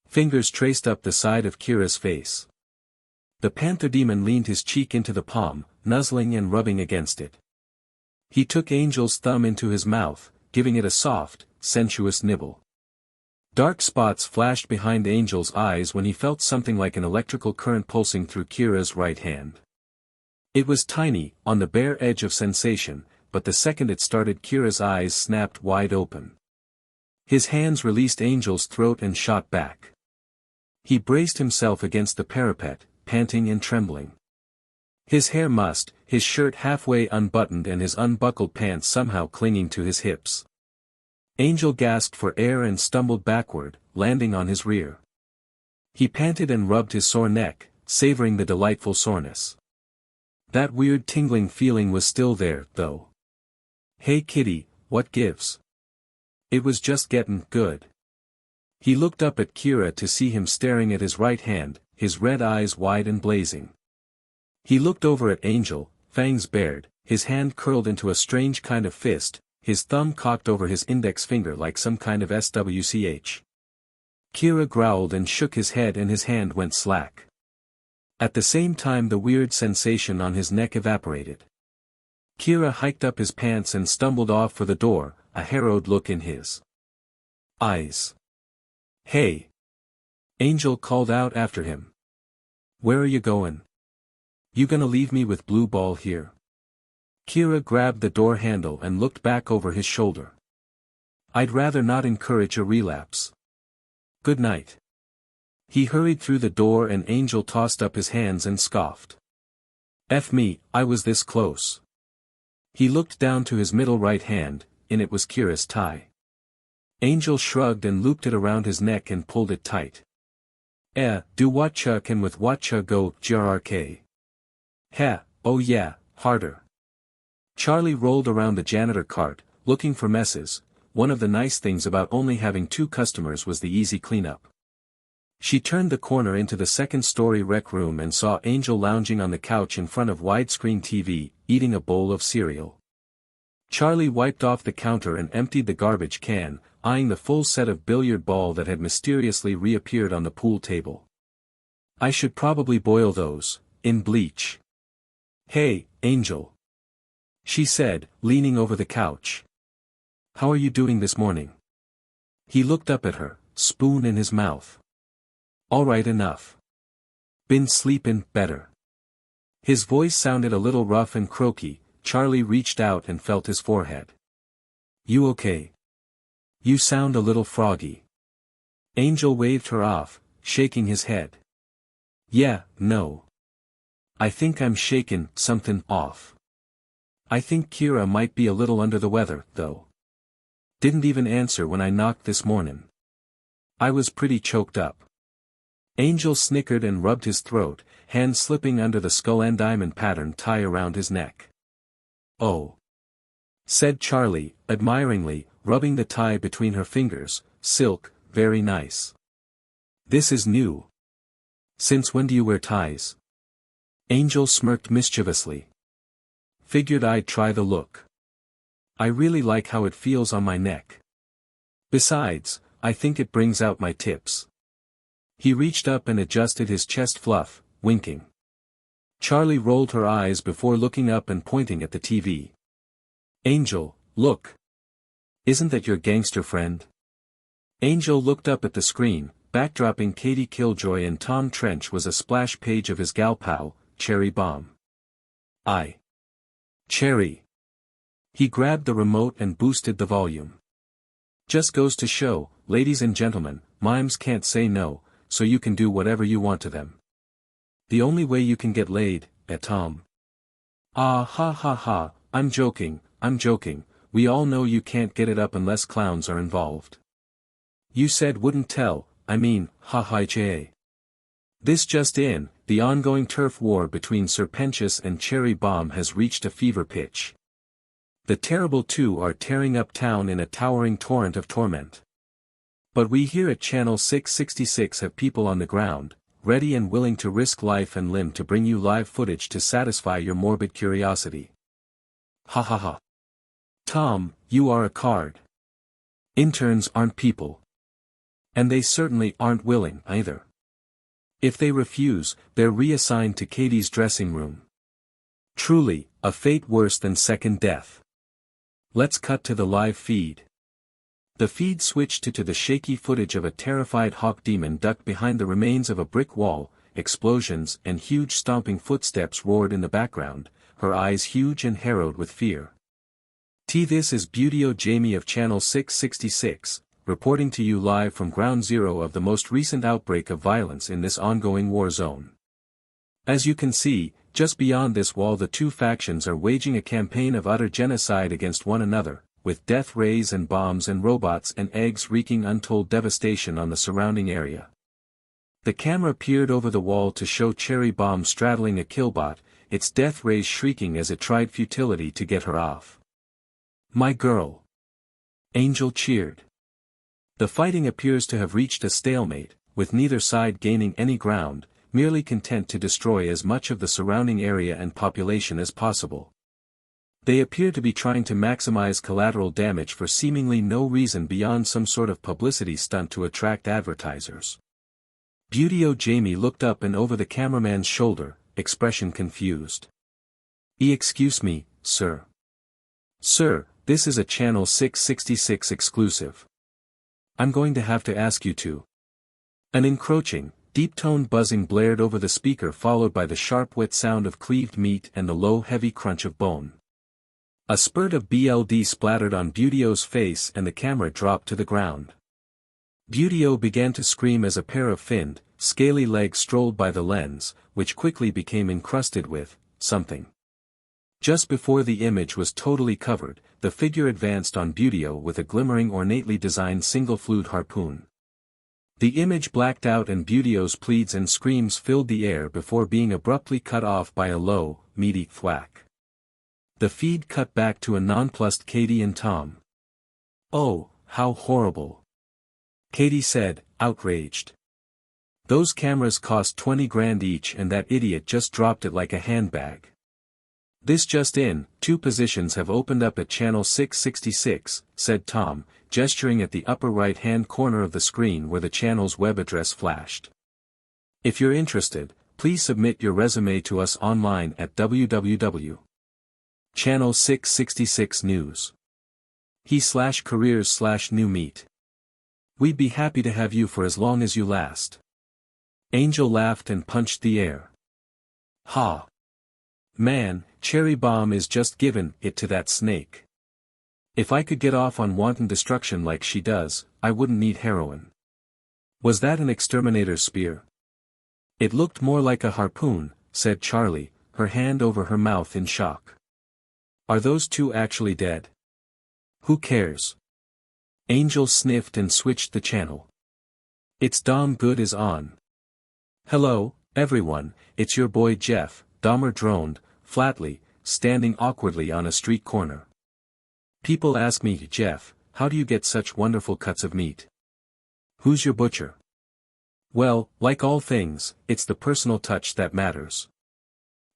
Fingers traced up the side of Kira's face. The panther demon leaned his cheek into the palm, nuzzling and rubbing against it. He took Angel's thumb into his mouth, giving it a soft, sensuous nibble. Dark spots flashed behind Angel's eyes when he felt something like an electrical current pulsing through Kira's right hand. It was tiny, on the bare edge of sensation, but the second it started Kira's eyes snapped wide open. His hands released Angel's throat and shot back. He braced himself against the parapet, panting and trembling. His hair mussed, his shirt halfway unbuttoned and his unbuckled pants somehow clinging to his hips. Angel gasped for air and stumbled backward, landing on his rear. He panted and rubbed his sore neck, savoring the delightful soreness. That weird tingling feeling was still there, though. Hey kitty, what gives? It was just getting good. He looked up at Kira to see him staring at his right hand, his red eyes wide and blazing. He looked over at Angel, fangs bared, his hand curled into a strange kind of fist, his thumb cocked over his index finger like some kind of SWCH. Kira growled and shook his head and his hand went slack. At the same time the weird sensation on his neck evaporated. Kira hiked up his pants and stumbled off for the door, a harrowed look in his eyes. Hey! Angel called out after him. Where are you going? You gonna leave me with blue ball here? Kira grabbed the door handle and looked back over his shoulder. I'd rather not encourage a relapse. Good night. He hurried through the door and Angel tossed up his hands and scoffed. F me, I was this close. He looked down to his middle right hand, in it was Kira's tie. Angel shrugged and looped it around his neck and pulled it tight. Do whatcha can with whatcha go, JRK. Heh, oh yeah, harder. Charlie rolled around the janitor cart, looking for messes. One of the nice things about only having 2 customers was the easy cleanup. She turned the corner into the second-story rec room and saw Angel lounging on the couch in front of widescreen TV, eating a bowl of cereal. Charlie wiped off the counter and emptied the garbage can, eyeing the full set of billiard ball that had mysteriously reappeared on the pool table. I should probably boil those, in bleach. Hey, Angel. She said, leaning over the couch. How are you doing this morning? He looked up at her, spoon in his mouth. All right enough. Been sleepin' better. His voice sounded a little rough and croaky. Charlie reached out and felt his forehead. You okay? You sound a little froggy. Angel waved her off, shaking his head. Yeah, no. I think I'm shakin' something off. I think Kira might be a little under the weather, though. Didn't even answer when I knocked this morning. I was pretty choked up. Angel snickered and rubbed his throat, hand slipping under the skull and diamond pattern tie around his neck. Oh. Said Charlie, admiringly, rubbing the tie between her fingers, silk, very nice. This is new. Since when do you wear ties? Angel smirked mischievously. Figured I'd try the look. I really like how it feels on my neck. Besides, I think it brings out my tips. He reached up and adjusted his chest fluff, winking. Charlie rolled her eyes before looking up and pointing at the TV. Angel, look. Isn't that your gangster friend? Angel looked up at the screen. Backdropping Katie Killjoy and Tom Trench was a splash page of his gal pal, Cherry Bomb. Cherry. He grabbed the remote and boosted the volume. Just goes to show, ladies and gentlemen, mimes can't say no, so you can do whatever you want to them. The only way you can get laid, Tom. Ah ha ha ha, I'm joking, we all know you can't get it up unless clowns are involved. You said wouldn't tell, I mean, haha. This just in, the ongoing turf war between Serpentius and Cherry Bomb has reached a fever pitch. The terrible two are tearing up town in a towering torrent of torment. But we here at Channel 666 have people on the ground, ready and willing to risk life and limb to bring you live footage to satisfy your morbid curiosity. Ha ha ha. Tom, you are a card. Interns aren't people. And they certainly aren't willing either. If they refuse, they're reassigned to Katie's dressing room. Truly, a fate worse than second death. Let's cut to the live feed. The feed switched to the shaky footage of a terrified hawk demon ducked behind the remains of a brick wall, explosions and huge stomping footsteps roared in the background, her eyes huge and harrowed with fear. This is Beautyo Jamie of Channel 666, reporting to you live from Ground Zero of the most recent outbreak of violence in this ongoing war zone. As you can see, just beyond this wall the two factions are waging a campaign of utter genocide against one another, with death rays and bombs and robots and eggs wreaking untold devastation on the surrounding area. The camera peered over the wall to show Cherry Bomb straddling a killbot, its death rays shrieking as it tried futility to get her off. My girl! Angel cheered. The fighting appears to have reached a stalemate, with neither side gaining any ground, merely content to destroy as much of the surrounding area and population as possible. They appear to be trying to maximize collateral damage for seemingly no reason beyond some sort of publicity stunt to attract advertisers. Beautyo Jamie looked up and over the cameraman's shoulder, expression confused. Excuse me, sir. Sir, this is a Channel 666 exclusive. I'm going to have to ask you to. An encroaching, deep-toned buzzing blared over the speaker, followed by the sharp wet sound of cleaved meat and the low heavy crunch of bone. A spurt of BLD splattered on Beautyo's face and the camera dropped to the ground. Beautyo began to scream as a pair of finned, scaly legs strolled by the lens, which quickly became encrusted with something. Just before the image was totally covered, the figure advanced on Beautyo with a glimmering ornately designed single-flute harpoon. The image blacked out and Beautyo's pleads and screams filled the air before being abruptly cut off by a low, meaty thwack. The feed cut back to a nonplussed Katie and Tom. Oh, how horrible! Katie said, outraged. Those cameras cost 20 grand each and that idiot just dropped it like a handbag. This just in, 2 positions have opened up at Channel 666, said Tom, gesturing at the upper right-hand corner of the screen where the channel's web address flashed. If you're interested, please submit your resume to us online at www.channel 666 news. he/careers/new meet. We'd be happy to have you for as long as you last. Angel laughed and punched the air. Ha! Man, Cherry Bomb is just giving it to that snake. If I could get off on wanton destruction like she does, I wouldn't need heroin. Was that an exterminator's spear? It looked more like a harpoon, said Charlie, her hand over her mouth in shock. Are those 2 actually dead? Who cares? Angel sniffed and switched the channel. It's Dom Good is on. Hello, everyone, it's your boy Jeff, Dahmer droned, flatly, standing awkwardly on a street corner. People ask me, Jeff, how do you get such wonderful cuts of meat? Who's your butcher? Well, like all things, it's the personal touch that matters.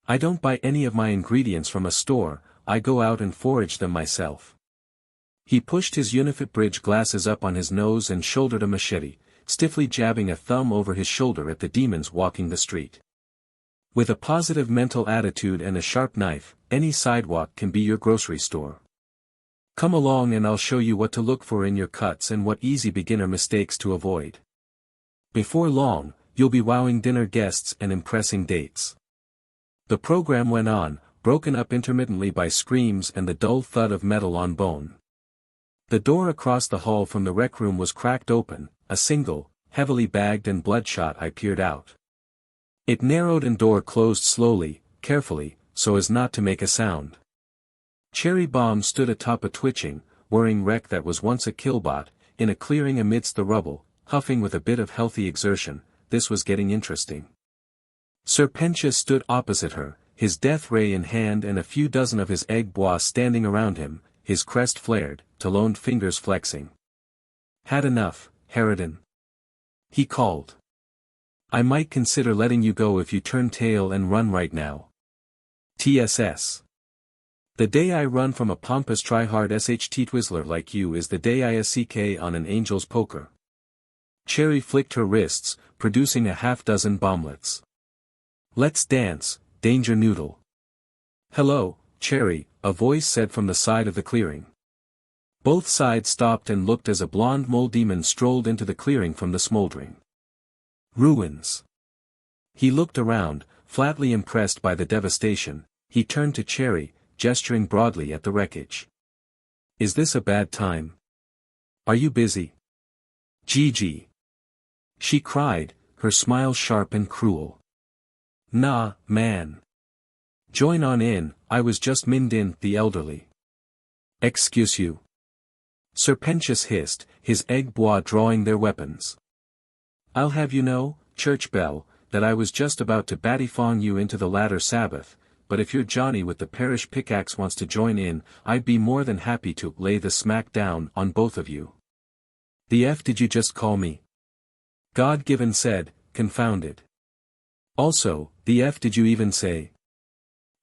I don't buy any of my ingredients from a store, I go out and forage them myself. He pushed his Unifit bridge glasses up on his nose and shouldered a machete, stiffly jabbing a thumb over his shoulder at the demons walking the street. With a positive mental attitude and a sharp knife, any sidewalk can be your grocery store. Come along and I'll show you what to look for in your cuts and what easy beginner mistakes to avoid. Before long, you'll be wowing dinner guests and impressing dates. The program went on, broken up intermittently by screams and the dull thud of metal on bone. The door across the hall from the rec room was cracked open, a single, heavily bagged and bloodshot eye peered out. It narrowed and door closed slowly, carefully, so as not to make a sound. Cherry Bomb stood atop a twitching, whirring wreck that was once a killbot, in a clearing amidst the rubble, huffing with a bit of healthy exertion. This was getting interesting. Sir Pentious stood opposite her, his death ray in hand and a few dozen of his egg bois standing around him, his crest flared, taloned fingers flexing. "Had enough, Harridan," he called. "I might consider letting you go if you turn tail and run right now. TSS. The day I run from a pompous try-hard SHT Twizzler like you is the day I SCK on an angel's poker." Cherry flicked her wrists, producing a half-dozen bomblets. "Let's dance, Danger Noodle." "Hello, Cherry," a voice said from the side of the clearing. Both sides stopped and looked as a blonde mole demon strolled into the clearing from the smoldering ruins. He looked around, flatly impressed by the devastation. He turned to Cherry, gesturing broadly at the wreckage. "Is this a bad time? Are you busy?" "Gigi," she cried, her smile sharp and cruel. "Nah, man. Join on in, I was just minned in," the elderly. "Excuse you." Sir Pentious hissed, his egg bois drawing their weapons. "I'll have you know, church bell, that I was just about to battyfong you into the latter Sabbath, but if your Johnny with the parish pickaxe wants to join in, I'd be more than happy to lay the smack down on both of you." "The F did you just call me?" God-given said, confounded. "Also, the F did you even say?"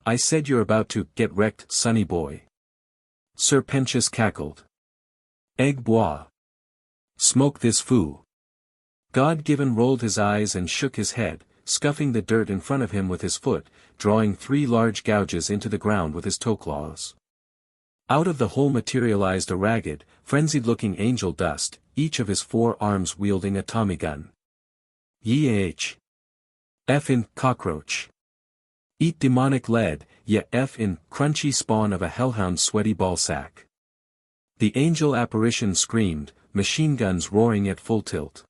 "I said you're about to get wrecked, sonny boy." Sir Pentious cackled. "Egg bois. Smoke this foo." God-given rolled his eyes and shook his head, scuffing the dirt in front of him with his foot, drawing 3 large gouges into the ground with his toe claws. Out of the hole materialized a ragged, frenzied-looking angel dust, each of his 4 arms wielding a Tommy gun. "Yeeh. F-in, cockroach. Eat demonic lead, ya F-in, crunchy spawn of a hellhound sweaty ballsack." The angel apparition screamed, machine guns roaring at full tilt.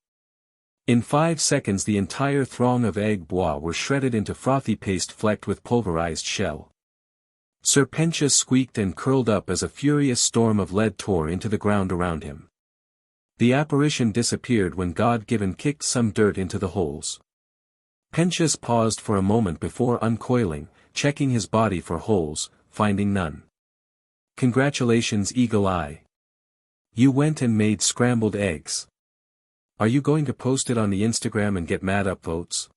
In 5 seconds the entire throng of egg bois were shredded into frothy paste flecked with pulverized shell. Sir Pentious squeaked and curled up as a furious storm of lead tore into the ground around him. The apparition disappeared when God-given kicked some dirt into the holes. Pentious paused for a moment before uncoiling, checking his body for holes, finding none. "Congratulations, Eagle Eye. You went and made scrambled eggs. Are you going to post it on the Instagram and get mad upvotes?"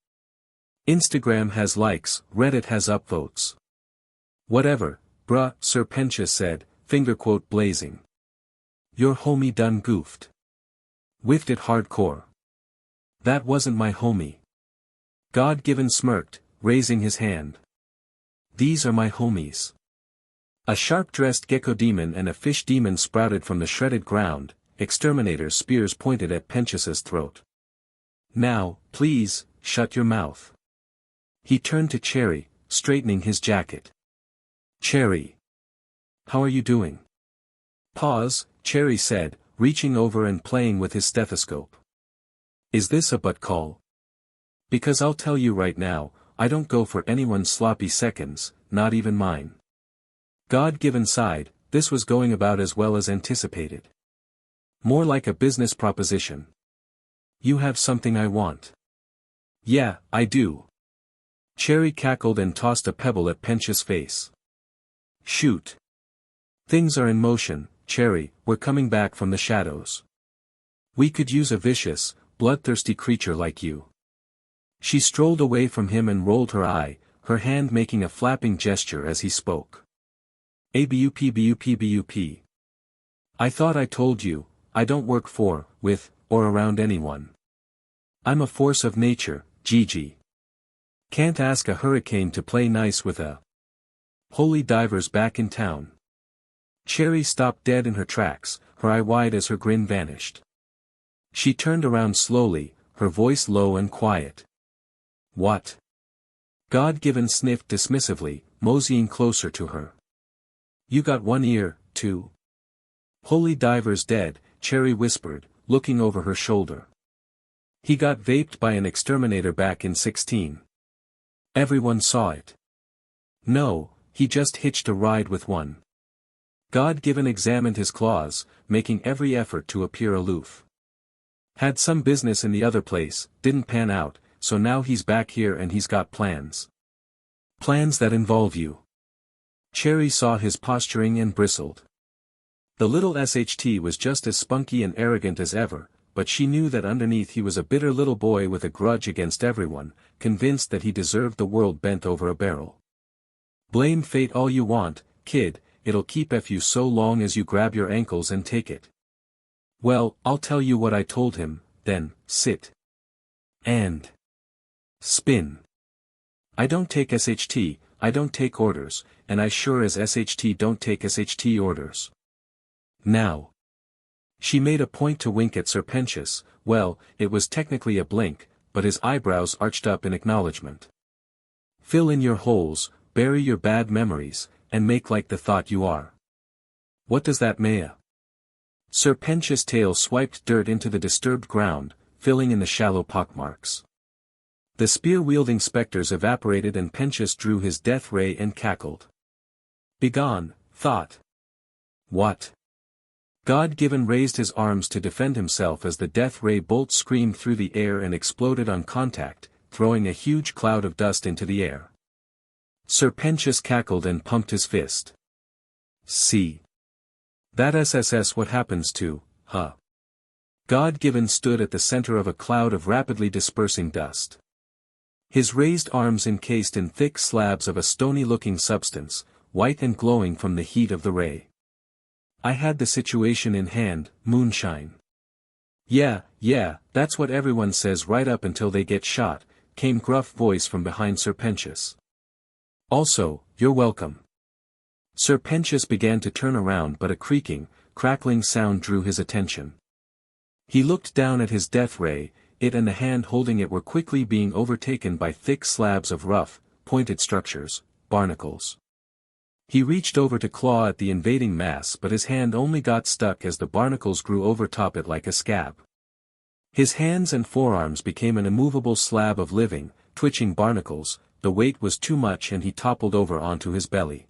"Instagram has likes, Reddit has upvotes." "Whatever, bruh," Sir Pentious said, finger quote blazing. "Your homie done goofed. Whiffed it hardcore." "That wasn't my homie." God-given smirked, raising his hand. "These are my homies." A sharp-dressed gecko demon and a fish demon sprouted from the shredded ground, exterminator spears pointed at Pentious's throat. "Now, please, shut your mouth." He turned to Cherry, straightening his jacket. "Cherry. How are you doing?" "Pause," Cherry said, reaching over and playing with his stethoscope. "Is this a butt call? Because I'll tell you right now, I don't go for anyone's sloppy seconds, not even mine." God-given sighed, this was going about as well as anticipated. "More like a business proposition." "You have something I want." "Yeah, I do." Cherry cackled and tossed a pebble at Pentious' face. "Shoot. Things are in motion, Cherry, we're coming back from the shadows. We could use a vicious, bloodthirsty creature like you." She strolled away from him and rolled her eye, her hand making a flapping gesture as he spoke. "ABUP. I thought I told you, I don't work for, with, or around anyone. I'm a force of nature, Gigi. Can't ask a hurricane to play nice with a holy diver's back in town." Cherry stopped dead in her tracks, her eye wide as her grin vanished. She turned around slowly, her voice low and quiet. "What?" God-given sniffed dismissively, moseying closer to her. "You got one ear, too." "Holy diver's dead," Cherry whispered, looking over her shoulder. "He got vaped by an exterminator back in 16. Everyone saw it." "No, he just hitched a ride with one." God-given examined his claws, making every effort to appear aloof. Had some business in the other place, didn't pan out, so now he's back here and he's got plans. Plans that involve you. Cherry saw his posturing and bristled. The little SHT was just as spunky and arrogant as ever, but she knew that underneath he was a bitter little boy with a grudge against everyone, convinced that he deserved the world bent over a barrel. Blame fate all you want, kid, it'll keep you so long as you grab your ankles and take it. Well, I'll tell you what I told him, then, sit. And spin. I don't take SHT, I don't take orders, and I sure as SHT don't take SHT orders. Now. She made a point to wink at Serpentius. Well, it was technically a blink, but his eyebrows arched up in acknowledgement. Fill in your holes, bury your bad memories, and make like the thought you are. What does that mean? Serpentius' tail swiped dirt into the disturbed ground, filling in the shallow pockmarks. The spear-wielding specters evaporated and Pentius drew his death ray and cackled. Begone, thought. What? God-given raised his arms to defend himself as the death ray bolt screamed through the air and exploded on contact, throwing a huge cloud of dust into the air. Serpentius cackled and pumped his fist. See. That SSS what happens to, huh? God-given stood at the center of a cloud of rapidly dispersing dust. His raised arms encased in thick slabs of a stony-looking substance, white and glowing from the heat of the ray. I had the situation in hand, moonshine. Yeah, that's what everyone says right up until they get shot, came gruff voice from behind Serpentius. Also, you're welcome. Serpentius began to turn around but a creaking, crackling sound drew his attention. He looked down at his death ray, it and the hand holding it were quickly being overtaken by thick slabs of rough, pointed structures, barnacles. He reached over to claw at the invading mass but his hand only got stuck as the barnacles grew overtop it like a scab. His hands and forearms became an immovable slab of living, twitching barnacles, the weight was too much and he toppled over onto his belly.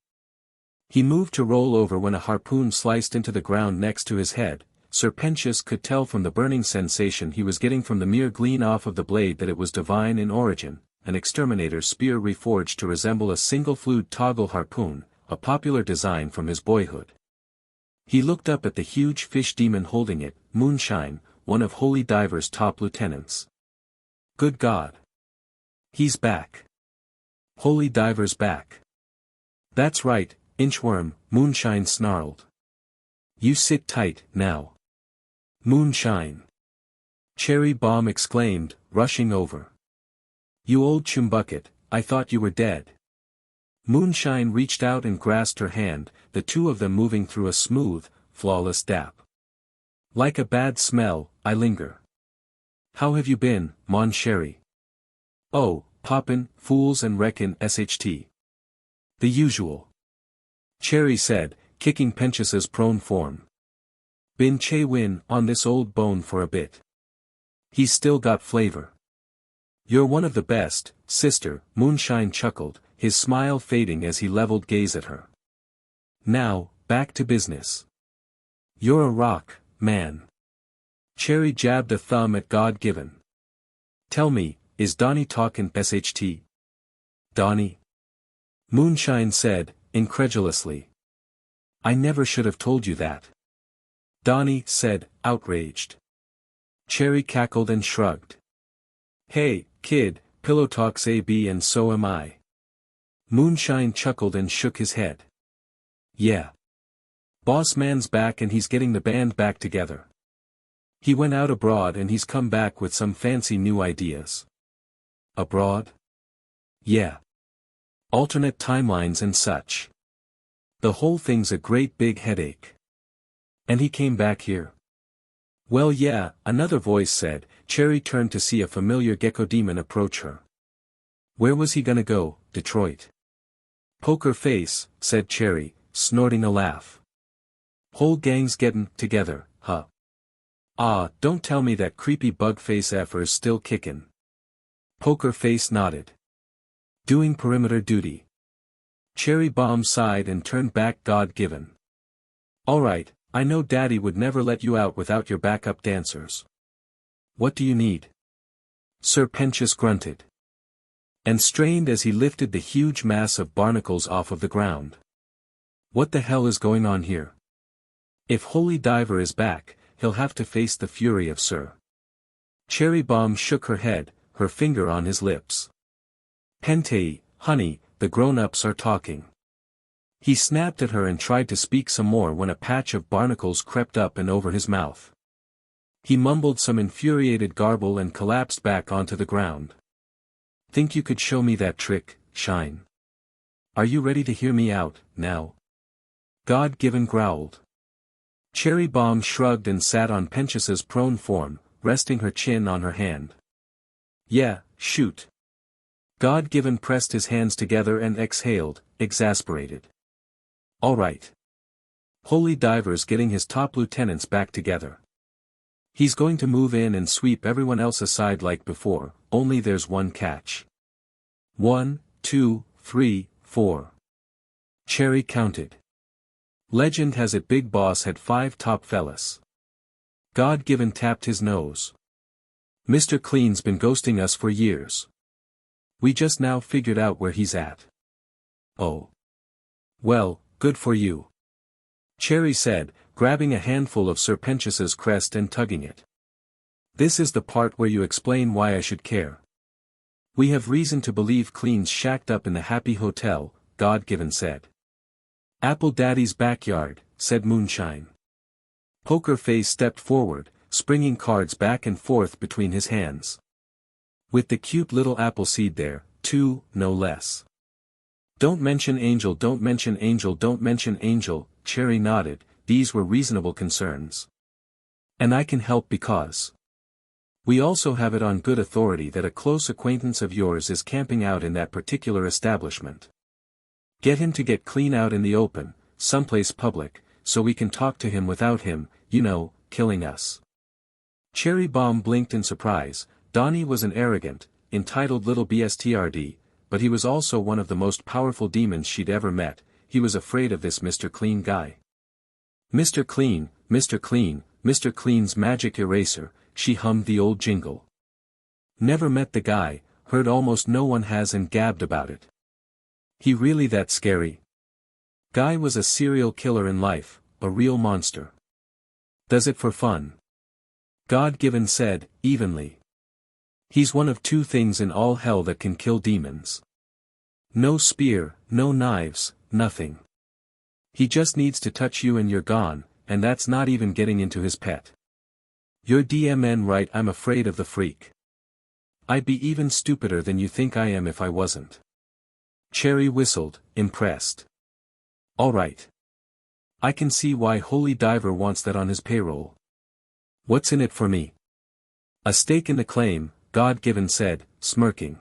He moved to roll over when a harpoon sliced into the ground next to his head. Serpentius could tell from the burning sensation he was getting from the mere gleam off of the blade that it was divine in origin, an exterminator's spear reforged to resemble a single-flued toggle harpoon, a popular design from his boyhood. He looked up at the huge fish demon holding it, Moonshine, one of Holy Diver's top lieutenants. Good God! He's back. Holy Diver's back. That's right, Inchworm, Moonshine snarled. You sit tight, now. Moonshine. Cherry Bomb exclaimed, rushing over. You old chumbucket, I thought you were dead. Moonshine reached out and grasped her hand, the two of them moving through a smooth, flawless dap. Like a bad smell, I linger. How have you been, mon chéri? Oh, poppin', fools and wreckin' SHT. The usual. Cherry said, kicking Pentius's prone form. Been che win on this old bone for a bit. He's still got flavor. You're one of the best, sister, Moonshine chuckled, his smile fading as he leveled gaze at her. Now, back to business. You're a rock, man. Cherry jabbed a thumb at God-given. Tell me, is Donnie talkin' SHT? Donnie? Moonshine said, incredulously. I never should have told you that. Donnie said, outraged. Cherry cackled and shrugged. Hey, kid, pillow talks AB and so am I. Moonshine chuckled and shook his head. Yeah. Boss man's back and he's getting the band back together. He went out abroad and he's come back with some fancy new ideas. Abroad? Yeah. Alternate timelines and such. The whole thing's a great big headache. And he came back here. Well yeah, another voice said. Cherry turned to see a familiar gecko demon approach her. Where was he gonna go, Detroit? Poker face, said Cherry, snorting a laugh. Whole gang's gettin' together, huh? Ah, don't tell me that creepy bug face effer's still kickin'. Poker face nodded. Doing perimeter duty. Cherry Bomb sighed and turned back God-given. Alright, I know Daddy would never let you out without your backup dancers. What do you need? Sir Pentious grunted. And strained as he lifted the huge mass of barnacles off of the ground. What the hell is going on here? If Holy Diver is back, he'll have to face the fury of Sir. Cherry Bomb shook her head, her finger on his lips. Pentei, honey, the grown-ups are talking. He snapped at her and tried to speak some more when a patch of barnacles crept up and over his mouth. He mumbled some infuriated garble and collapsed back onto the ground. Think you could show me that trick, Shine? Are you ready to hear me out, now? God-given growled. Cherry Bomb shrugged and sat on Pentious's prone form, resting her chin on her hand. Yeah, shoot. God-given pressed his hands together and exhaled, exasperated. Alright. Holy Diver's getting his top lieutenants back together. He's going to move in and sweep everyone else aside like before, only there's one catch. 1, 2, 3, 4. Cherry counted. Legend has it Big Boss had 5 top fellas. God-given tapped his nose. Mr. Clean's been ghosting us for years. We just now figured out where he's at. Oh. Well, good for you. Cherry said, grabbing a handful of Sir Pentious's crest and tugging it. This is the part where you explain why I should care. We have reason to believe Clean's shacked up in the Happy Hotel, God-given said. Apple Daddy's backyard, said Moonshine. Poker Face stepped forward, springing cards back and forth between his hands. With the cute little apple seed there, too, no less. Don't mention Angel, don't mention Angel, don't mention Angel, Cherry nodded, these were reasonable concerns. And I can help because. We also have it on good authority that a close acquaintance of yours is camping out in that particular establishment. Get him to get clean out in the open, someplace public, so we can talk to him without him, you know, killing us. Cherry Bomb blinked in surprise. Donnie was an arrogant, entitled little bstrd, but he was also one of the most powerful demons she'd ever met. He was afraid of this Mr. Clean guy. Mr. Clean, Mr. Clean, Mr. Clean's magic eraser, she hummed the old jingle. Never met the guy, heard almost no one has and gabbed about it. He really that scary? Guy was a serial killer in life, a real monster. Does it for fun? God-given said, evenly. He's one of 2 things in all hell that can kill demons. No spear, no knives, nothing. He just needs to touch you and you're gone, and that's not even getting into his pet. You're DMN right, I'm afraid of the freak. I'd be even stupider than you think I am if I wasn't. Cherry whistled, impressed. Alright. I can see why Holy Diver wants that on his payroll. What's in it for me? A stake in the claim, God-given said, smirking.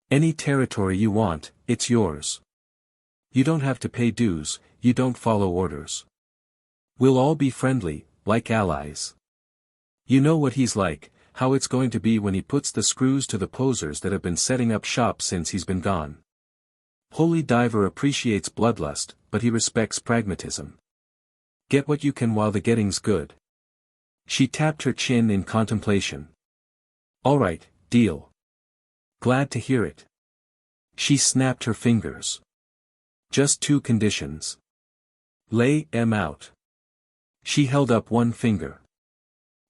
Any territory you want, it's yours. You don't have to pay dues, you don't follow orders. We'll all be friendly, like allies. You know what he's like, how it's going to be when he puts the screws to the posers that have been setting up shop since he's been gone. Holy Diver appreciates bloodlust, but he respects pragmatism. Get what you can while the getting's good. She tapped her chin in contemplation. Alright, deal. Glad to hear it. She snapped her fingers. Just 2 conditions. Lay em out. She held up one finger.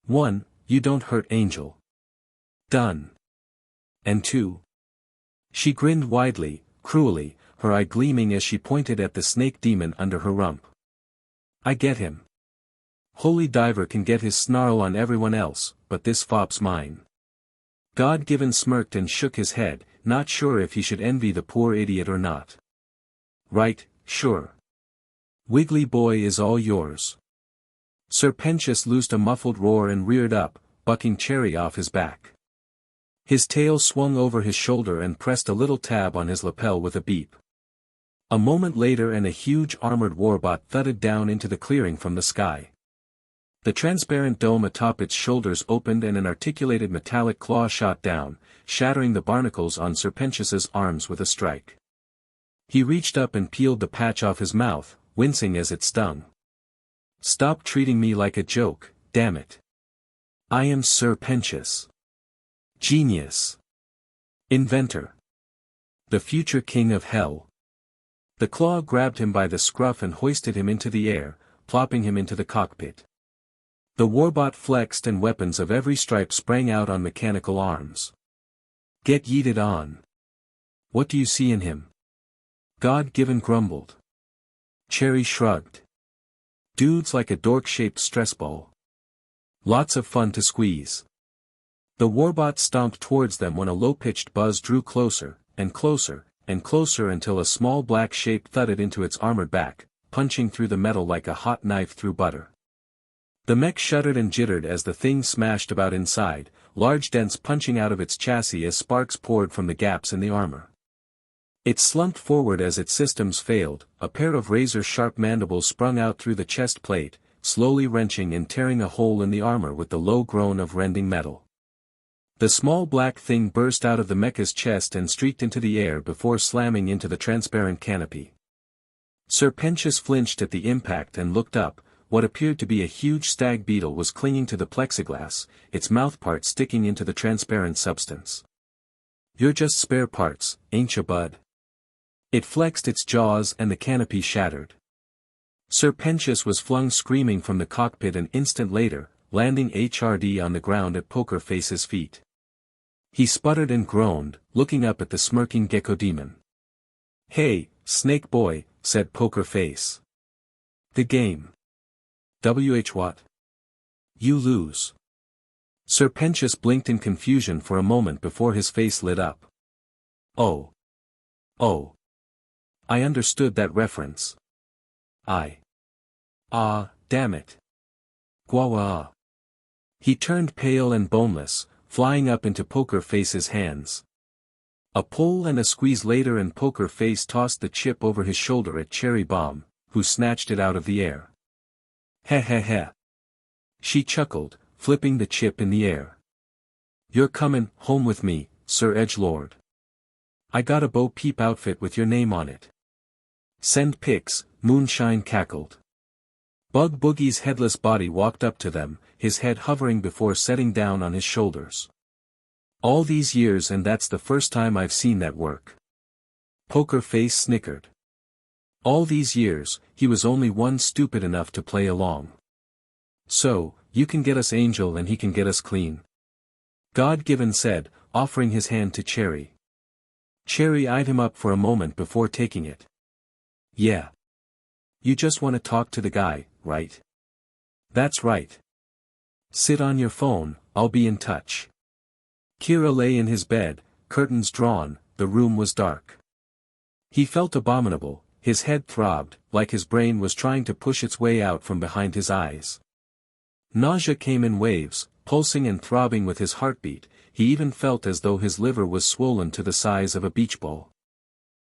1, you don't hurt Angel. Done. And 2. She grinned widely, cruelly, her eye gleaming as she pointed at the snake demon under her rump. I get him. Holy Diver can get his snarl on everyone else, but this fop's mine. God-given smirked and shook his head, not sure if he should envy the poor idiot or not. Right, sure. Wiggly boy is all yours. Sir Pentious loosed a muffled roar and reared up, bucking Cherry off his back. His tail swung over his shoulder and pressed a little tab on his lapel with a beep. A moment later and a huge armored warbot thudded down into the clearing from the sky. The transparent dome atop its shoulders opened and an articulated metallic claw shot down, shattering the barnacles on Sir Pentious's arms with a strike. He reached up and peeled the patch off his mouth, wincing as it stung. Stop treating me like a joke, damn it. I am Sir Pentious. Genius. Inventor. The future king of hell. The claw grabbed him by the scruff and hoisted him into the air, plopping him into the cockpit. The warbot flexed and weapons of every stripe sprang out on mechanical arms. Get yeeted on. What do you see in him? God-given grumbled. Cherry shrugged. Dude's like a dork-shaped stress ball. Lots of fun to squeeze. The warbot stomped towards them when a low-pitched buzz drew closer, and closer, and closer until a small black shape thudded into its armored back, punching through the metal like a hot knife through butter. The mech shuddered and jittered as the thing smashed about inside, large dents punching out of its chassis as sparks poured from the gaps in the armor. It slumped forward as its systems failed, a pair of razor-sharp mandibles sprung out through the chest plate, slowly wrenching and tearing a hole in the armor with the low groan of rending metal. The small black thing burst out of the mecha's chest and streaked into the air before slamming into the transparent canopy. Sir Pentious flinched at the impact and looked up. What appeared to be a huge stag beetle was clinging to the plexiglass, its mouthpart sticking into the transparent substance. You're just spare parts, ain't ya bud? It flexed its jaws and the canopy shattered. Sir Pentious was flung screaming from the cockpit an instant later, landing HRD on the ground at Poker Face's feet. He sputtered and groaned, looking up at the smirking gecko demon. Hey, Snake Boy, said Poker Face. The game. What? You lose. Sir Pentious blinked in confusion for a moment before his face lit up. Oh. Oh. I understood that reference. Damn it. Gwawa. He turned pale and boneless, flying up into Poker Face's hands. A pull and a squeeze later and Poker Face tossed the chip over his shoulder at Cherry Bomb, who snatched it out of the air. Heh heh heh. She chuckled, flipping the chip in the air. You're comin' home with me, Sir Edgelord. I got a Bo Peep outfit with your name on it. Send pics, Moonshine cackled. Bug Boogie's headless body walked up to them, his head hovering before setting down on his shoulders. All these years and that's the first time I've seen that work. Poker Face snickered. All these years, he was only one stupid enough to play along. So, you can get us Angel and he can get us clean. God-given said, offering his hand to Cherry. Cherry eyed him up for a moment before taking it. Yeah. You just want to talk to the guy, right? That's right. Sit on your phone, I'll be in touch. Kira lay in his bed, curtains drawn, the room was dark. He felt abominable, his head throbbed, like his brain was trying to push its way out from behind his eyes. Nausea came in waves, pulsing and throbbing with his heartbeat, he even felt as though his liver was swollen to the size of a beach ball.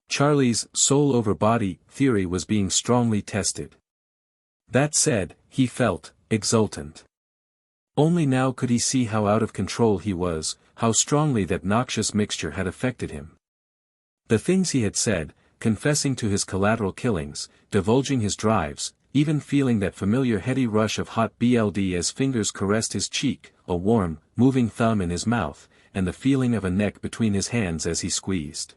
Charlie's soul-over-body theory was being strongly tested. That said, he felt exultant. Only now could he see how out of control he was, how strongly that noxious mixture had affected him. The things he had said, confessing to his collateral killings, divulging his drives, even feeling that familiar heady rush of hot BLD as fingers caressed his cheek, a warm, moving thumb in his mouth, and the feeling of a neck between his hands as he squeezed.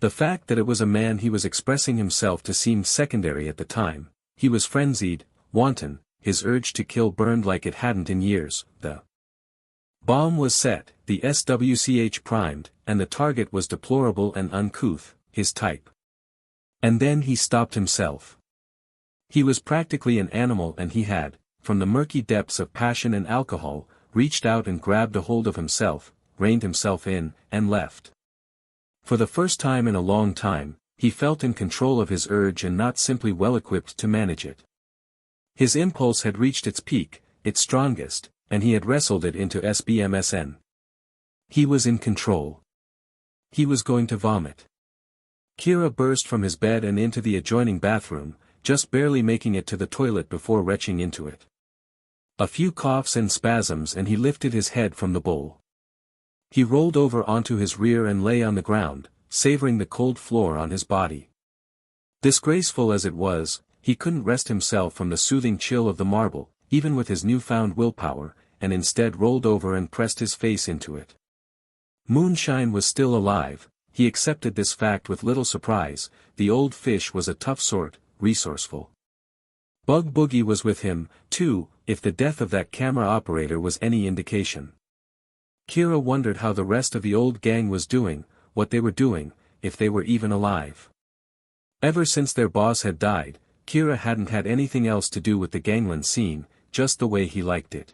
The fact that it was a man he was expressing himself to seemed secondary at the time. He was frenzied, wanton, his urge to kill burned like it hadn't in years. The bomb was set, the SWCH primed, and the target was deplorable and uncouth, his type. And then he stopped himself. He was practically an animal and he had, from the murky depths of passion and alcohol, reached out and grabbed a hold of himself, reined himself in, and left. For the first time in a long time, he felt in control of his urge and not simply well-equipped to manage it. His impulse had reached its peak, its strongest, and he had wrestled it into SBMSN. He was in control. He was going to vomit. Kira burst from his bed and into the adjoining bathroom, just barely making it to the toilet before retching into it. A few coughs and spasms and he lifted his head from the bowl. He rolled over onto his rear and lay on the ground, savoring the cold floor on his body. Disgraceful as it was, he couldn't wrest himself from the soothing chill of the marble, even with his newfound willpower, and instead rolled over and pressed his face into it. Moonshine was still alive. He accepted this fact with little surprise. The old fish was a tough sort, resourceful. Bug Boogie was with him, too, if the death of that camera operator was any indication. Kira wondered how the rest of the old gang was doing, what they were doing, if they were even alive. Ever since their boss had died, Kira hadn't had anything else to do with the gangland scene, just the way he liked it.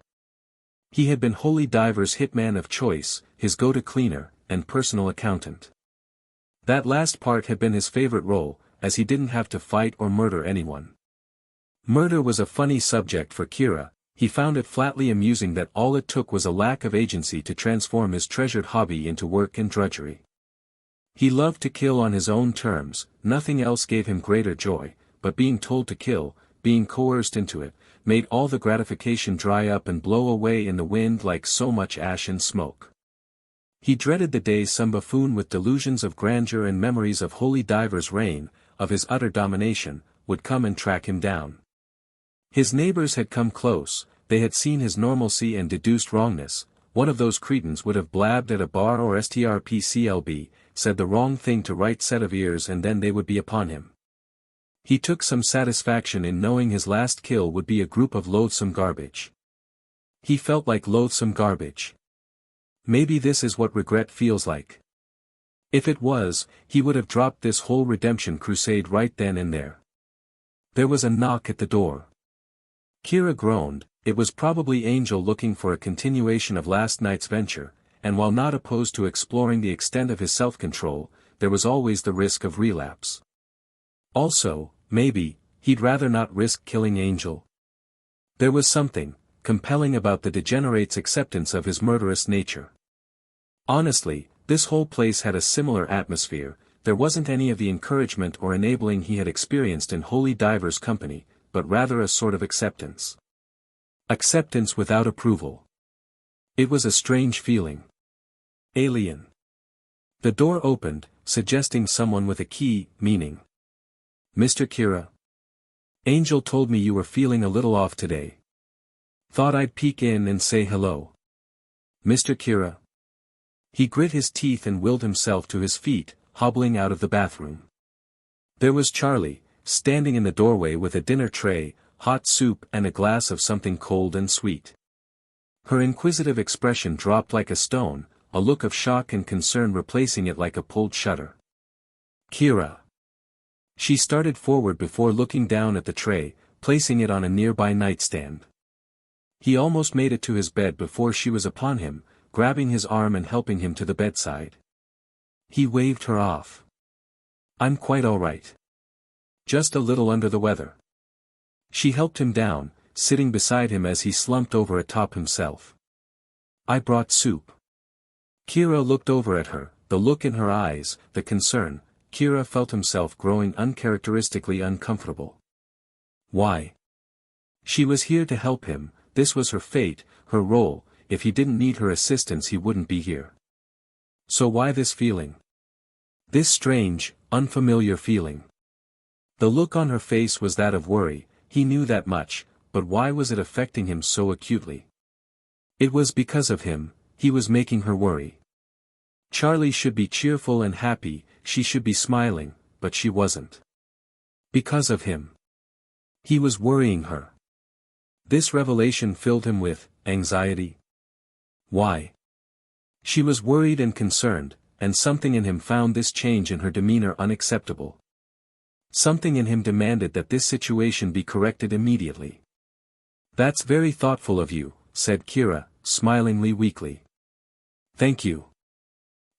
He had been Holy Diver's hitman of choice, his go-to cleaner, and personal accountant. That last part had been his favorite role, as he didn't have to fight or murder anyone. Murder was a funny subject for Kira. He found it flatly amusing that all it took was a lack of agency to transform his treasured hobby into work and drudgery. He loved to kill on his own terms, nothing else gave him greater joy, but being told to kill, being coerced into it, made all the gratification dry up and blow away in the wind like so much ash and smoke. He dreaded the day some buffoon with delusions of grandeur and memories of Holy Diver's reign, of his utter domination, would come and track him down. His neighbors had come close, they had seen his normalcy and deduced wrongness. One of those cretins would have blabbed at a bar or strpclb, said the wrong thing to right set of ears, and then they would be upon him. He took some satisfaction in knowing his last kill would be a group of loathsome garbage. He felt like loathsome garbage. Maybe this is what regret feels like. If it was, he would have dropped this whole redemption crusade right then and there. There was a knock at the door. Kira groaned. It was probably Angel looking for a continuation of last night's venture, and while not opposed to exploring the extent of his self-control, there was always the risk of relapse. Also, maybe, he'd rather not risk killing Angel. There was something compelling about the degenerate's acceptance of his murderous nature. Honestly, this whole place had a similar atmosphere. There wasn't any of the encouragement or enabling he had experienced in Holy Diver's company, but rather a sort of acceptance. Acceptance without approval. It was a strange feeling. Alien. The door opened, suggesting someone with a key, meaning. Mr. Kira. Angel told me you were feeling a little off today. Thought I'd peek in and say hello. Mr. Kira. He grit his teeth and willed himself to his feet, hobbling out of the bathroom. There was Charlie, standing in the doorway with a dinner tray, hot soup and a glass of something cold and sweet. Her inquisitive expression dropped like a stone, a look of shock and concern replacing it like a pulled shutter. Kira. She started forward before looking down at the tray, placing it on a nearby nightstand. He almost made it to his bed before she was upon him, grabbing his arm and helping him to the bedside. He waved her off. I'm quite all right. Just a little under the weather. She helped him down, sitting beside him as he slumped over atop himself. I brought soup. Kira looked over at her, the look in her eyes, the concern. Kira felt himself growing uncharacteristically uncomfortable. Why? She was here to help him, this was her fate, her role. If he didn't need her assistance he wouldn't be here. So why this feeling? This strange, unfamiliar feeling. The look on her face was that of worry, he knew that much, but why was it affecting him so acutely? It was because of him, he was making her worry. Charlie should be cheerful and happy, she should be smiling, but she wasn't. Because of him. He was worrying her. This revelation filled him with anxiety. Why? She was worried and concerned, and something in him found this change in her demeanor unacceptable. Something in him demanded that this situation be corrected immediately. That's very thoughtful of you, said Kira, smilingly weakly. Thank you.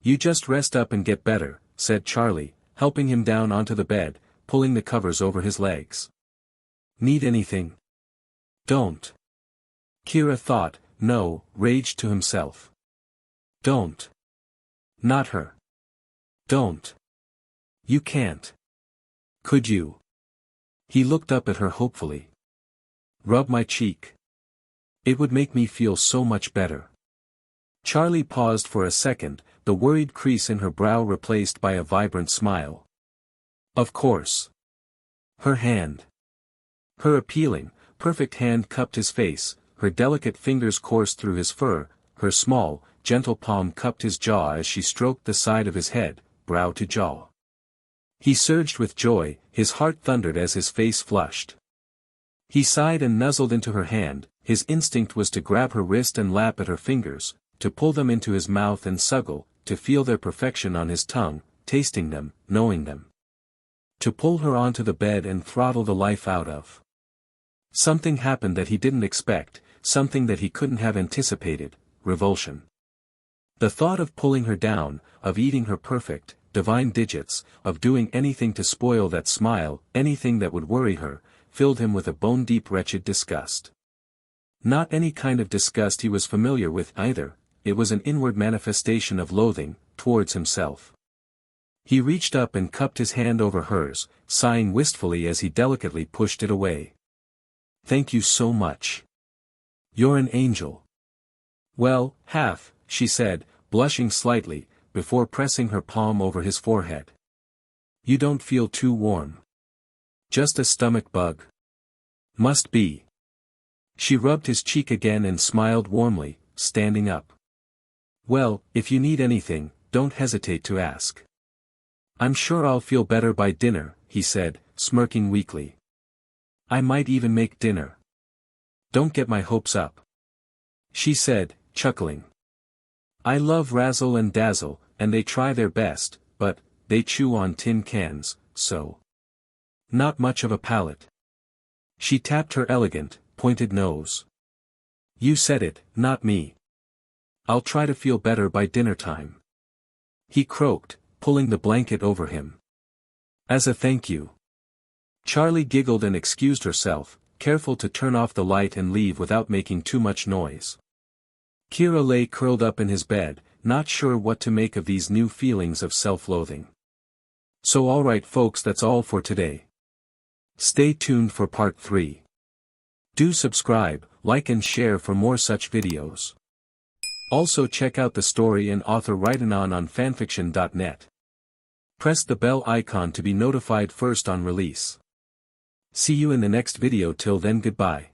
You just rest up and get better, said Charlie, helping him down onto the bed, pulling the covers over his legs. Need anything? Don't. Kira thought, no, raged to himself. Don't. Not her. Don't. You can't. Could you? He looked up at her hopefully. Rub my cheek. It would make me feel so much better. Charlie paused for a second, the worried crease in her brow replaced by a vibrant smile. Of course. Her hand. Her appealing, perfect hand cupped his face, her delicate fingers coursed through his fur, her small, gentle palm cupped his jaw as she stroked the side of his head, brow to jaw. He surged with joy, his heart thundered as his face flushed. He sighed and nuzzled into her hand, his instinct was to grab her wrist and lap at her fingers, to pull them into his mouth and suckle, to feel their perfection on his tongue, tasting them, knowing them. To pull her onto the bed and throttle the life out of. Something happened that he didn't expect, something that he couldn't have anticipated, revulsion. The thought of pulling her down, of eating her perfect, divine digits, of doing anything to spoil that smile, anything that would worry her, filled him with a bone-deep wretched disgust. Not any kind of disgust he was familiar with either, it was an inward manifestation of loathing, towards himself. He reached up and cupped his hand over hers, sighing wistfully as he delicately pushed it away. "Thank you so much. You're an angel." "Well, half," she said, blushing slightly, before pressing her palm over his forehead. "You don't feel too warm. Just a stomach bug." "Must be." She rubbed his cheek again and smiled warmly, standing up. "Well, if you need anything, don't hesitate to ask." "I'm sure I'll feel better by dinner," he said, smirking weakly. "I might even make dinner. Don't get my hopes up," she said, chuckling. "I love razzle and dazzle, and they try their best, but they chew on tin cans, so not much of a palate." She tapped her elegant, pointed nose. "You said it, not me. I'll try to feel better by dinner time," he croaked, pulling the blanket over him. "As a thank you." Charlie giggled and excused herself, careful to turn off the light and leave without making too much noise. Kira lay curled up in his bed, not sure what to make of these new feelings of self-loathing. So alright folks, that's all for today. Stay tuned for part 3. Do subscribe, like and share for more such videos. Also check out the story and author WriteAnon on FANFICTIONnet. Press the bell icon to be notified first on release. See you in the next video. Till then, goodbye.